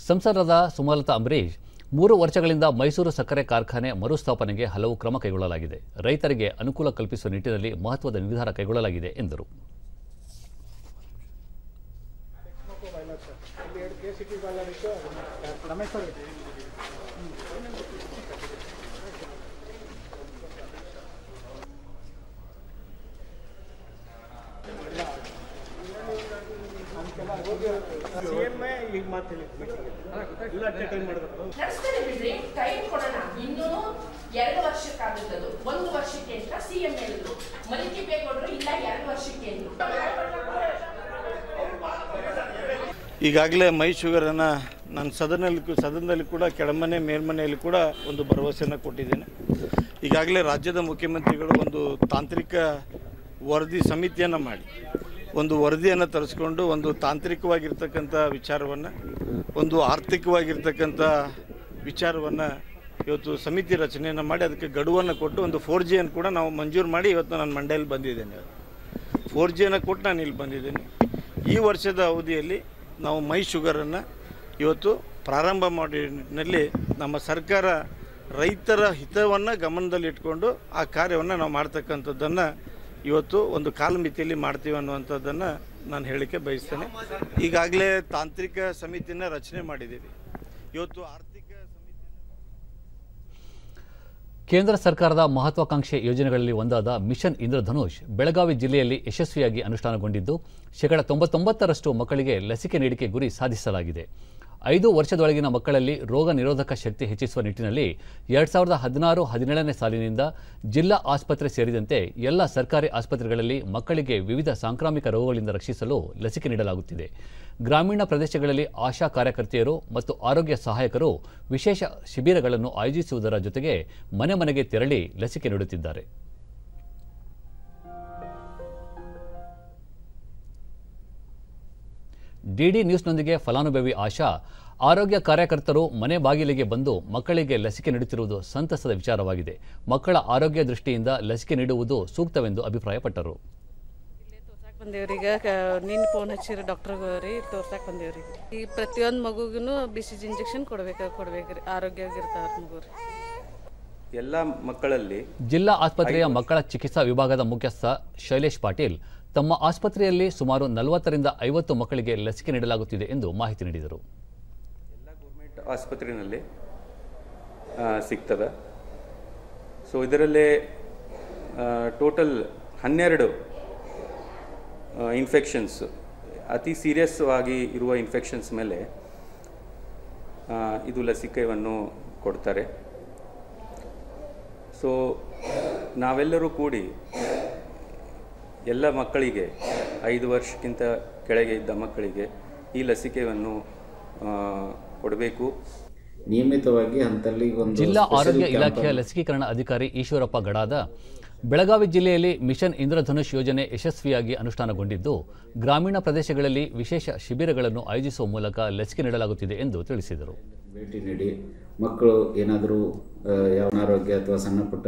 ಸಂಸದರಾದ ಸುಮಲತಾ ಅಂಬರೀಶ್, 3 ವರ್ಷಗಳಿಂದ ಮೈಸೂರು ಸಕ್ಕರೆ ಕಾರ್ಖಾನೆ ಮರುಸ್ಥಾಪನೆಗೆ ಹಲವು ಕ್ರಮ ಕೈಗೊಳ್ಳಲಾಗಿದೆ. ರೈತರಿಗೆ ಅನುಕೂಲ ಕಲ್ಪಿಸುವ ನಿಟ್ಟಿನಲ್ಲಿ ಮಹತ್ವದ ನಿರ್ಧಾರ ಕೈಗೊಳ್ಳಲಾಗಿದೆ ಎಂದರು. ನಡೆಸ್ತಾರೆ ಬಿಡ್ರಿ, ಟೈಮ್ ಕೊಡೋಣ. ಇನ್ನೂ 2 ವರ್ಷಕ್ಕಾಗುತ್ತದು. 1 ವರ್ಷಕ್ಕೆ ಅಂತ ಸಿಎಂ ಹೇಳಿದ್ರು. ಮಲಿಕೆ ಬೇಗೌಡರು ಇಲ್ಲ 2 ವರ್ಷಕ್ಕೆ ಅಂದ್ರು. ಈಗಾಗಲೇ ಮೈ ಶುಗರನ್ನು ನಾನು ಸದನದಲ್ಲಿ ಕೂಡ ಕೆಳಮನೆ ಮೇಲ್ಮನೆಯಲ್ಲಿ ಕೂಡ ಒಂದು ಭರವಸೆಯನ್ನು ಕೊಟ್ಟಿದ್ದೇನೆ. ಈಗಾಗಲೇ ರಾಜ್ಯದ ಮುಖ್ಯಮಂತ್ರಿಗಳು ಒಂದು ತಾಂತ್ರಿಕ ವರದಿ ಸಮಿತಿಯನ್ನು ಮಾಡಿ ಒಂದು ವರದಿಯನ್ನು ತರಿಸ್ಕೊಂಡು ಒಂದು ತಾಂತ್ರಿಕವಾಗಿರ್ತಕ್ಕಂಥ ವಿಚಾರವನ್ನು, ಒಂದು ಆರ್ಥಿಕವಾಗಿರ್ತಕ್ಕಂಥ ವಿಚಾರವನ್ನು ಇವತ್ತು ಸಮಿತಿ ರಚನೆಯನ್ನು ಮಾಡಿ ಅದಕ್ಕೆ ಗಡುವನ್ನು ಕೊಟ್ಟು ಒಂದು 4Gಯನ್ನು ಕೂಡ ನಾವು ಮಂಜೂರು ಮಾಡಿ ಇವತ್ತು ನಾನು ಮಂಡ್ಯದಲ್ಲಿ ಬಂದಿದ್ದೇನೆ. 4Gಯನ್ನು ಕೊಟ್ಟು ನಾನು ಇಲ್ಲಿ ಬಂದಿದ್ದೇನೆ. ಈ ವರ್ಷದ ಅವಧಿಯಲ್ಲಿ ನಾವು ಮೈ ಶುಗರನ್ನು ಇವತ್ತು ಪ್ರಾರಂಭ ಮಾಡಿನಲ್ಲಿ ನಮ್ಮ ಸರ್ಕಾರ ರೈತರ ಹಿತವನ್ನು ಗಮನದಲ್ಲಿಟ್ಕೊಂಡು ಆ ಕಾರ್ಯವನ್ನು ನಾವು ಮಾಡ್ತಕ್ಕಂಥದ್ದನ್ನು ಇವತ್ತು ಒಂದು ಕಾಲಮಿತಿಯಲ್ಲಿ ಮಾಡ್ತೀವಿ ಅನ್ನುವಂಥದ್ದನ್ನು ನಾನು ಹೇಳಲಿಕ್ಕೆ ಬಯಸ್ತೇನೆ. ಈಗಾಗಲೇ ತಾಂತ್ರಿಕ ಸಮಿತಿಯನ್ನು ರಚನೆ ಮಾಡಿದ್ದೀವಿ. ಇವತ್ತು ಆರ್ಥಿಕ ಕೇಂದ್ರ ಸರ್ಕಾರದ ಮಹತ್ವಾಕಾಂಕ್ಷೆ ಯೋಜನೆಗಳಲ್ಲಿ ಒಂದಾದ ಮಿಷನ್ ಇಂದ್ರಧನುಷ್ ಬೆಳಗಾವಿ ಜಿಲ್ಲೆಯಲ್ಲಿ ಯಶಸ್ವಿಯಾಗಿ ಅನುಷ್ಠಾನಗೊಂಡಿದ್ದು 99% ಮಕ್ಕಳಿಗೆ ಲಸಿಕೆ ನೀಡಿಕೆ ಗುರಿ ಸಾಧಿಸಲಾಗಿದೆ. 5 ವರ್ಷದೊಳಗಿನ ಮಕ್ಕಳಲ್ಲಿ ರೋಗ ನಿರೋಧಕ ಶಕ್ತಿ ಹೆಚ್ಚಿಸುವ ನಿಟ್ಟಿನಲ್ಲಿ 2016-17ನೇ ಸಾಲಿನಿಂದ ಜಿಲ್ಲಾ ಆಸ್ಪತ್ರೆ ಸೇರಿದಂತೆ ಎಲ್ಲ ಸರ್ಕಾರಿ ಆಸ್ಪತ್ರೆಗಳಲ್ಲಿ ಮಕ್ಕಳಿಗೆ ವಿವಿಧ ಸಾಂಕ್ರಾಮಿಕ ರೋಗಗಳಿಂದ ರಕ್ಷಿಸಲು ಲಸಿಕೆ ನೀಡಲಾಗುತ್ತಿದೆ. ಗ್ರಾಮೀಣ ಪ್ರದೇಶಗಳಲ್ಲಿ ಆಶಾ ಕಾರ್ಯಕರ್ತೆಯರು ಮತ್ತು ಆರೋಗ್ಯ ಸಹಾಯಕರು ವಿಶೇಷ ಶಿಬಿರಗಳನ್ನು ಆಯೋಜಿಸುವುದರ ಜೊತೆಗೆ ಮನೆ ಮನೆಗೆ ತೆರಳಿ ಲಸಿಕೆ ನೀಡುತ್ತಿದ್ದಾರೆ. ಡಿಡಿ ನ್ಯೂಸ್ನೊಂದಿಗೆ ಫಲಾನುಭವಿ ಆಶಾ, ಆರೋಗ್ಯ ಕಾರ್ಯಕರ್ತರು ಮನೆ ಬಾಗಿಲಿಗೆ ಬಂದು ಮಕ್ಕಳಿಗೆ ಲಸಿಕೆ ನೀಡುತ್ತಿರುವುದು ಸಂತಸದ ವಿಚಾರವಾಗಿದೆ. ಮಕ್ಕಳ ಆರೋಗ್ಯ ದೃಷ್ಟಿಯಿಂದ ಲಸಿಕೆ ನೀಡುವುದು ಸೂಕ್ತವೆಂದು ಅಭಿಪ್ರಾಯಪಟ್ಟರು. ಬಂದೇವ್ರೀಗ ನಿನ್ನ ಫೋನ್ ಹಚ್ಚಿರಿ ಡಾಕ್ಟರ್ಗವ್ರಿ ತೋರ್ಸಕ್ಕೆ ಬಂದೇವ್ರಿ. ಈ ಪ್ರತಿಯೊಂದು ಮಗುಗೂ BCG ಇಂಜೆಕ್ಷನ್ ಕೊಡ್ಬೇಕ್ರಿ, ಆರೋಗ್ಯವಾಗಿರ್ತಾರ ಮಗುರಿ. ಎಲ್ಲ ಮಕ್ಕಳಲ್ಲಿ ಜಿಲ್ಲಾ ಆಸ್ಪತ್ರೆಯ ಮಕ್ಕಳ ಚಿಕಿತ್ಸಾ ವಿಭಾಗದ ಮುಖ್ಯಸ್ಥ ಶೈಲೇಶ್ ಪಾಟೀಲ್ ತಮ್ಮ ಆಸ್ಪತ್ರೆಯಲ್ಲಿ ಸುಮಾರು 40ರಿಂದ 50 ಮಕ್ಕಳಿಗೆ ಲಸಿಕೆ ನೀಡಲಾಗುತ್ತಿದೆ ಎಂದು ಮಾಹಿತಿ ನೀಡಿದರು. ಎಲ್ಲ ಗೌರ್ಮೆಂಟ್ ಆಸ್ಪತ್ರೆಯಲ್ಲಿ ಸಿಗ್ತದೆ. ಸೊ ಇದರಲ್ಲೇ ಟೋಟಲ್ 12 ಇನ್ಫೆಕ್ಷನ್ಸ್, ಅತಿ ಸೀರಿಯಸ್ ಆಗಿ ಇರುವ ಇನ್ಫೆಕ್ಷನ್ಸ್ ಮೇಲೆ ಇದು ಲಸಿಕೆಯನ್ನು ಕೊಡ್ತಾರೆ. ಸೊ ನಾವೆಲ್ಲರೂ ಕೂಡಿ ಎಲ್ಲ ಮಕ್ಕಳಿಗೆ 5 ವರ್ಷಕ್ಕಿಂತ ಕೆಳಗೆ ಇದ್ದ ಮಕ್ಕಳಿಗೆ ಈ ಲಸಿಕೆಯನ್ನು ಕೊಡಬೇಕು. ನಿಯಮಿತವಾಗಿ ಹಂತಲ್ಲಿ ಒಂದು ಜಿಲ್ಲಾ ಆರೋಗ್ಯ ಇಲಾಖೆಯ ಲಸಿಕೀಕರಣ ಅಧಿಕಾರಿ ಈಶ್ವರಪ್ಪ ಗಡಾದ ಬೆಳಗಾವಿ ಜಿಲ್ಲೆಯಲ್ಲಿ ಮಿಷನ್ ಇಂದ್ರಧನುಷ್ ಯೋಜನೆ ಯಶಸ್ವಿಯಾಗಿ ಅನುಷ್ಠಾನಗೊಂಡಿದ್ದು ಗ್ರಾಮೀಣ ಪ್ರದೇಶಗಳಲ್ಲಿ ವಿಶೇಷ ಶಿಬಿರಗಳನ್ನು ಆಯೋಜಿಸುವ ಮೂಲಕ ಲಸಿಕೆ ನೀಡಲಾಗುತ್ತಿದೆ ಎಂದು ತಿಳಿಸಿದರು. ಭೇಟಿ ನೀಡಿ ಮಕ್ಕಳು ಏನಾದರೂ ಯಾವ ಅನಾರೋಗ್ಯ ಅಥವಾ ಸಣ್ಣಪುಟ್ಟ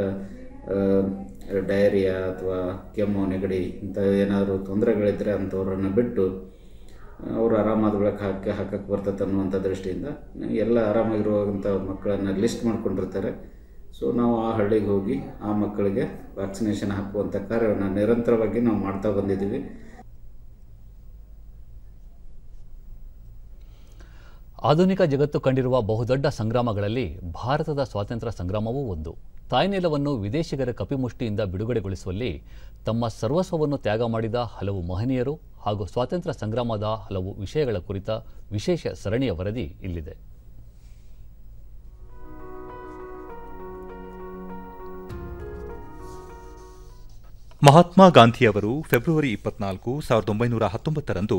ಡಯರಿಯಾ ಅಥವಾ ಕೆಮ್ಮು ನೆಗಡಿ ಇಂಥ ಏನಾದರೂ ತೊಂದರೆಗಳಿದ್ದರೆ ಅಂಥವ್ರನ್ನ ಬಿಟ್ಟು ಅವರು ಆರಾಮಾದ ಒಳಗೆ ಹಾಕಕ್ಕೆ ಬರ್ತದೆ ಅನ್ನುವಂಥ ದೃಷ್ಟಿಯಿಂದ ಎಲ್ಲ ಆರಾಮಾಗಿರುವಂಥ ಮಕ್ಕಳನ್ನು ಲಿಸ್ಟ್ ಮಾಡ್ಕೊಂಡಿರ್ತಾರೆ. ಸೊ ನಾವು ಆ ಹಳ್ಳಿಗೆ ಹೋಗಿ ಆ ಮಕ್ಕಳಿಗೆ ವ್ಯಾಕ್ಸಿನೇಷನ್ ಹಾಕುವಂಥ ಕಾರ್ಯವನ್ನು ನಿರಂತರವಾಗಿ ನಾವು ಮಾಡ್ತಾ ಬಂದಿದ್ದೀವಿ. ಆಧುನಿಕ ಜಗತ್ತು ಕಂಡಿರುವ ಬಹುದೊಡ್ಡ ಸಂಗ್ರಾಮಗಳಲ್ಲಿ ಭಾರತದ ಸ್ವಾತಂತ್ರ್ಯ ಸಂಗ್ರಾಮವೂ ಒಂದು. ತಾಯ್ನೆಲವನ್ನು ವಿದೇಶಿಗರ ಕಪಿಮುಷ್ಟಿಯಿಂದ ಬಿಡುಗಡೆಗೊಳಿಸುವಲ್ಲಿ ತಮ್ಮ ಸರ್ವಸ್ವವನ್ನು ತ್ಯಾಗ ಮಾಡಿದ ಹಲವು ಮಹನೀಯರು ಹಾಗೂ ಸ್ವಾತಂತ್ರ್ಯ ಸಂಗ್ರಾಮದ ಹಲವು ವಿಷಯಗಳ ಕುರಿತ ವಿಶೇಷ ಸರಣಿಯ ವರದಿ ಇಲ್ಲಿದೆ. ಮಹಾತ್ಮ ಗಾಂಧಿಯವರು ಫೆಬ್ರವರಿ 24, 1919ರಂದು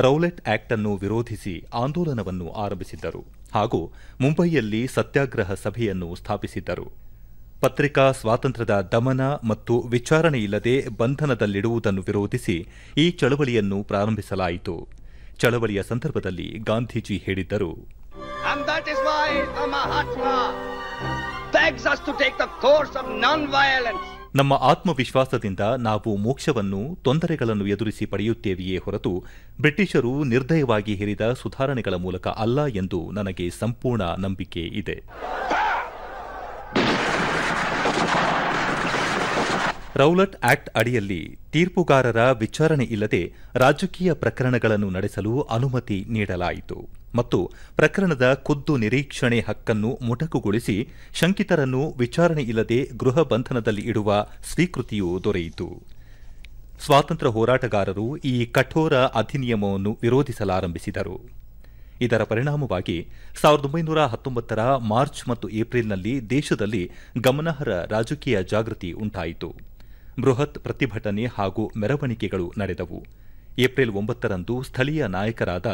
ರೌಲೆಟ್ ಆಕ್ಟ್ ಅನ್ನು ವಿರೋಧಿಸಿ ಆಂದೋಲನವನ್ನು ಆರಂಭಿಸಿದ್ದರು ಹಾಗೂ ಮುಂಬಯಿಯಲ್ಲಿ ಸತ್ಯಾಗ್ರಹ ಸಭೆಯನ್ನು ಸ್ಥಾಪಿಸಿದ್ದರು. ಪತ್ರಿಕಾ ಸ್ವಾತಂತ್ರ್ಯದ ದಮನ ಮತ್ತು ವಿಚಾರಣೆಯಿಲ್ಲದೆ ಬಂಧನದಲ್ಲಿಡುವುದನ್ನು ವಿರೋಧಿಸಿ ಈ ಚಳವಳಿಯನ್ನು ಪ್ರಾರಂಭಿಸಲಾಯಿತು. ಚಳವಳಿಯ ಸಂದರ್ಭದಲ್ಲಿ ಗಾಂಧೀಜಿ ಹೇಳಿದ್ದರು, ನಮ್ಮ ಆತ್ಮವಿಶ್ವಾಸದಿಂದ ನಾವು ಮೋಕ್ಷವನ್ನು, ತೊಂದರೆಗಳನ್ನು ಎದುರಿಸಿ ಪಡೆಯುತ್ತೇವೆಯೇ ಹೊರತು ಬ್ರಿಟಿಷರು ನಿರ್ದಯವಾಗಿ ಹೇರಿದ ಸುಧಾರಣೆಗಳ ಮೂಲಕ ಅಲ್ಲ ಎಂದು ನನಗೆ ಸಂಪೂರ್ಣ ನಂಬಿಕೆ ಇದೆ. ರೌಲಟ್ ಆಕ್ಟ್ ಅಡಿಯಲ್ಲಿ ತೀರ್ಪುಗಾರರ ವಿಚಾರಣೆ ಇಲ್ಲದೆ ರಾಜಕೀಯ ಪ್ರಕರಣಗಳನ್ನು ನಡೆಸಲು ಅನುಮತಿ ನೀಡಲಾಯಿತು ಮತ್ತು ಪ್ರಕರಣದ ಖುದ್ದು ನಿರೀಕ್ಷಣೆ ಹಕ್ಕನ್ನು ಮೊಟಕುಗೊಳಿಸಿ ಶಂಕಿತರನ್ನು ವಿಚಾರಣೆ ಇಲ್ಲದೆ ಗೃಹ ಬಂಧನದಲ್ಲಿ ಇಡುವ ಸ್ವೀಕೃತಿಯೂ ದೊರೆಯಿತು. ಸ್ವಾತಂತ್ರ್ಯ ಹೋರಾಟಗಾರರು ಈ ಕಠೋರ ಅಧಿನಿಯಮವನ್ನು ವಿರೋಧಿಸಲಾರಂಭಿಸಿದರು. ಇದರ ಪರಿಣಾಮವಾಗಿ 1919ರ ಮಾರ್ಚ್ ಮತ್ತು ಏಪ್ರಿಲ್ನಲ್ಲಿ ದೇಶದಲ್ಲಿ ಗಮನಾರ್ಹ ರಾಜಕೀಯ ಜಾಗೃತಿ ಉಂಟಾಯಿತು. ಬೃಹತ್ ಪ್ರತಿಭಟನೆ ಹಾಗೂ ಮೆರವಣಿಗೆಗಳು ನಡೆದವು. ಏಪ್ರಿಲ್ 9ರಂದು ಸ್ಥಳೀಯ ನಾಯಕರಾದ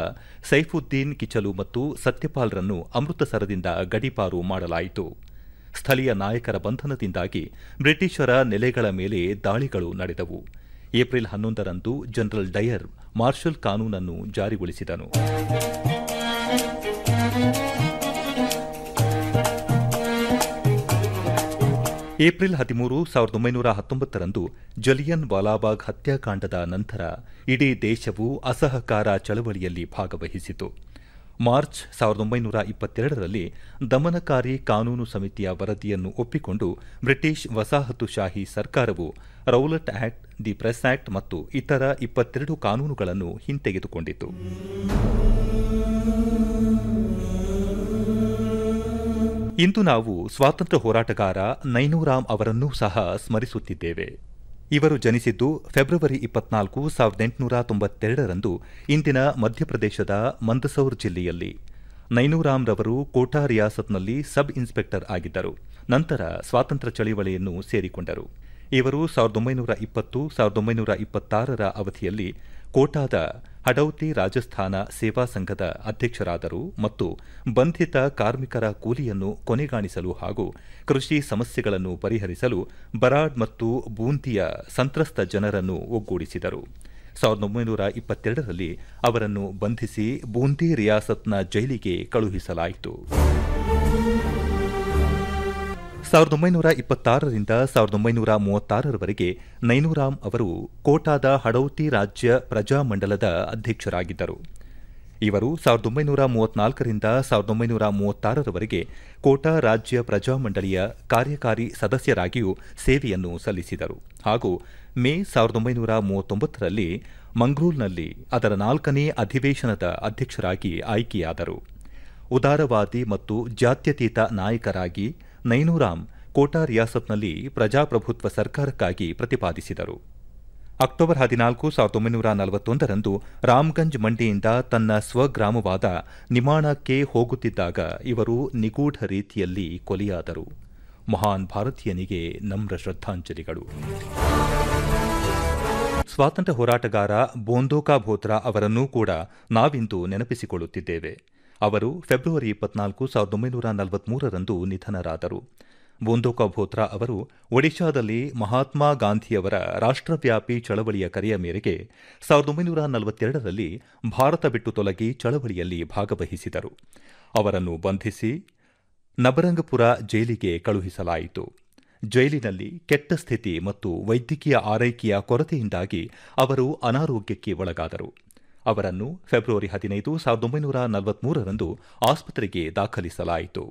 ಸೈಫುದ್ದೀನ್ ಕಿಚಲು ಮತ್ತು ಸತ್ಯಪಾಲ್ರನ್ನು ಅಮೃತಸರದಿಂದ ಗಡೀಪಾರು ಮಾಡಲಾಯಿತು. ಸ್ಥಳೀಯ ನಾಯಕರ ಬಂಧನದಿಂದಾಗಿ ಬ್ರಿಟಿಷರ ನೆಲೆಗಳ ಮೇಲೆ ದಾಳಿಗಳು ನಡೆದವು. ಏಪ್ರಿಲ್ 11ರಂದು ಜನರಲ್ ಡಯರ್ ಮಾರ್ಷಲ್ ಕಾನೂನನ್ನು ಜಾರಿಗೊಳಿಸಿದನು. ಏಪ್ರಿಲ್ 13, 1919ರಂದು ಜಲಿಯನ್ ವಾಲಾಬಾಗ್ ಹತ್ಯಾಕಾಂಡದ ನಂತರ ಇಡೀ ದೇಶವು ಅಸಹಕಾರ ಚಳವಳಿಯಲ್ಲಿ ಭಾಗವಹಿಸಿತು. ಮಾರ್ಚ್ 1922ರಲ್ಲಿ ದಮನಕಾರಿ ಕಾನೂನು ಸಮಿತಿಯ ವರದಿಯನ್ನು ಒಪ್ಪಿಕೊಂಡು ಬ್ರಿಟಿಷ್ ವಸಾಹತುಶಾಹಿ ಸರ್ಕಾರವು Rowlatt act, the press act ಮತ್ತು ಇತರ 22 ಕಾನೂನುಗಳನ್ನು ಹಿಂತೆಗೆದುಕೊಂಡಿತು. ಇಂದು ನಾವು ಸ್ವಾತಂತ್ರ್ಯ ಹೋರಾಟಗಾರ ನೈನೂರಾಮ್ ಅವರನ್ನೂ ಸಹ ಸ್ಮರಿಸುತ್ತಿದ್ದೇವೆ. ಇವರು ಜನಿಸಿದ್ದು ಫೆಬ್ರವರಿ 24, 1892ರಂದು ಇಂದಿನ ಮಧ್ಯಪ್ರದೇಶದ ಮಂದಸೌರ್ ಜಿಲ್ಲೆಯಲ್ಲಿ. ನೈನೂರಾಮ್ ರವರು ಕೋಟಾ ರಿಯಾಸತ್ನಲ್ಲಿ ಸಬ್ ಇನ್ಸ್ಪೆಕ್ಟರ್ ಆಗಿದ್ದರು. ನಂತರ ಸ್ವಾತಂತ್ರ್ಯ ಚಳವಳಿಯನ್ನು ಸೇರಿಕೊಂಡರು. ಇವರು 1920, 1926ರ ಅವಧಿಯಲ್ಲಿ ಕೋಟಾದ ಹಡೌತಿ ರಾಜಸ್ಥಾನ ಸೇವಾ ಸಂಘದ ಅಧ್ಯಕ್ಷರಾದರು ಮತ್ತು ಬಂಧಿತ ಕಾರ್ಮಿಕರ ಕೂಲಿಯನ್ನು ಕೊನೆಗಾಣಿಸಲು ಹಾಗೂ ಕೃಷಿ ಸಮಸ್ಯೆಗಳನ್ನು ಪರಿಹರಿಸಲು ಬರಾಡ್ ಮತ್ತು ಬೂಂದಿಯ ಸಂತ್ರಸ್ತ ಜನರನ್ನು ಒಗ್ಗೂಡಿಸಿದರು. 1922ರಲ್ಲಿ ಅವರನ್ನು ಬಂಧಿಸಿ ಬೂಂದಿ ರಿಯಾಸತ್ನ ಜೈಲಿಗೆ ಕಳುಹಿಸಲಾಯಿತು. 1926ರಿಂದ 1936ರವರೆಗೆ ನೈನೂರಾಮ್ ಅವರು ಕೋಟಾದ ಹಡೌತಿ ರಾಜ್ಯ ಪ್ರಜಾಮಂಡಲದ ಅಧ್ಯಕ್ಷರಾಗಿದ್ದರು. ಇವರು 1934ರಿಂದ 1936ರವರೆಗೆ ಕೋಟಾ ರಾಜ್ಯ ಪ್ರಜಾಮಂಡಳಿಯ ಕಾರ್ಯಕಾರಿ ಸದಸ್ಯರಾಗಿಯೂ ಸೇವೆಯನ್ನು ಸಲ್ಲಿಸಿದರು ಹಾಗೂ ಮೇ 1939ರಲ್ಲಿ ಮಂಗ್ರೂಲ್ನಲ್ಲಿ ಅದರ 4ನೇ ಅಧಿವೇಶನದ ಅಧ್ಯಕ್ಷರಾಗಿ ಆಯ್ಕೆಯಾದರು. ಉದಾರವಾದಿ ಮತ್ತು ಜಾತ್ಯತೀತ ನಾಯಕರಾಗಿ ನೈನೂರಾಮ್ ಕೋಟಾ ರಿಯಾಸತ್ನಲ್ಲಿ ಪ್ರಜಾಪ್ರಭುತ್ವ ಸರ್ಕಾರಕ್ಕಾಗಿ ಪ್ರತಿಪಾದಿಸಿದರು. ಅಕ್ಟೋಬರ್ 14, 1941ರಂದು ರಾಮ್ಗಂಜ್ ಮಂಡಿಯಿಂದ ತನ್ನ ಸ್ವಗ್ರಾಮವಾದ ನಿಮಾಣಕ್ಕೆ ಹೋಗುತ್ತಿದ್ದಾಗ ಇವರು ನಿಗೂಢ ರೀತಿಯಲ್ಲಿ ಕೊಲೆಯಾದರು. ಮಹಾನ್ ಭಾರತೀಯನಿಗೆ ನಮ್ರ ಶ್ರದ್ಧಾಂಜಲಿಗಳು. ಸ್ವಾತಂತ್ರ್ಯ ಹೋರಾಟಗಾರ ಬೋಂದೋಕಾ ಭೋತ್ರಾ ಅವರನ್ನೂ ಕೂಡ ನಾವಿಂದು ನೆನಪಿಸಿಕೊಳ್ಳುತ್ತಿದ್ದೇವೆ. ಅವರು ಫೆಬ್ರವರಿ 24, 1943ರಂದು ನಿಧನರಾದರು. ಬೋಂದೋಕಾ ಭೋತ್ರಾ ಅವರು ಒಡಿಶಾದಲ್ಲಿ ಮಹಾತ್ಮ ಗಾಂಧಿಯವರ ರಾಷ್ಟ್ರವ್ಯಾಪಿ ಚಳವಳಿಯ ಕರೆಯ ಮೇರೆಗೆ 1942ರಲ್ಲಿ ಭಾರತ ಬಿಟ್ಟು ತೊಲಗಿ ಚಳವಳಿಯಲ್ಲಿ ಭಾಗವಹಿಸಿದರು. ಅವರನ್ನು ಬಂಧಿಸಿ ನಬರಂಗಪುರ ಜೈಲಿಗೆ ಕಳುಹಿಸಲಾಯಿತು. ಜೈಲಿನಲ್ಲಿ ಕೆಟ್ಟ ಸ್ಥಿತಿ ಮತ್ತು ವೈದ್ಯಕೀಯ ಆರೈಕೆಯ ಕೊರತೆಯಿಂದಾಗಿ ಅವರು ಅನಾರೋಗ್ಯಕ್ಕೆ ಒಳಗಾದರು. ಅವರನ್ನು ಫೆಬ್ರವರಿ 15, 1943ರಂದು ಆಸ್ಪತ್ರೆಗೆ ದಾಖಲಿಸಲಾಯಿತು.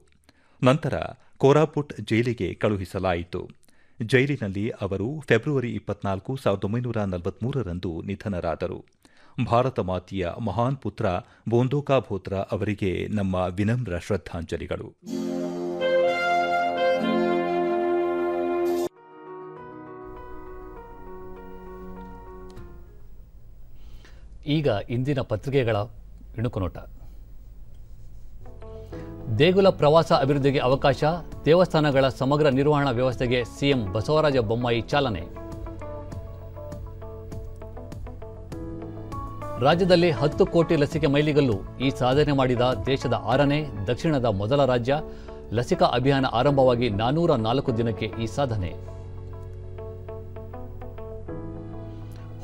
ನಂತರ ಕೋರಾಪುಟ್ ಜೈಲಿಗೆ ಕಳುಹಿಸಲಾಯಿತು. ಜೈಲಿನಲ್ಲಿ ಅವರು ಫೆಬ್ರವರಿ 24, 1943ರಂದು ನಿಧನರಾದರು. ಭಾರತ ಮಾತೆಯ ಮಹಾನ್ ಪುತ್ರ ಬೋಂದೋಕಾ ಭೋತ್ರಾ ಅವರಿಗೆ ನಮ್ಮ ವಿನಮ್ರ ಶ್ರದ್ಧಾಂಜಲಿಗಳು. ಈಗ ಇಂದಿನ ಪತ್ರಿಕೆಗಳ ಇಣುಕುನೋಟ. ದೇಗುಲ ಪ್ರವಾಸ ಅಭಿವೃದ್ಧಿಗೆ ಅವಕಾಶ, ದೇವಸ್ಥಾನಗಳ ಸಮಗ್ರ ನಿರ್ವಹಣಾ ವ್ಯವಸ್ಥೆಗೆ ಸಿಎಂ ಬಸವರಾಜ ಬೊಮ್ಮಾಯಿ ಚಾಲನೆ. ರಾಜ್ಯದಲ್ಲಿ 10 ಕೋಟಿ ಲಸಿಕೆ ಮೈಲಿಗಲ್ಲು, ಈ ಸಾಧನೆ ಮಾಡಿದ ದೇಶದ 6ನೇ, ದಕ್ಷಿಣದ ಮೊದಲ ರಾಜ್ಯ. ಲಸಿಕಾ ಅಭಿಯಾನ ಆರಂಭವಾಗಿ 404 ದಿನಕ್ಕೆ ಈ ಸಾಧನೆ.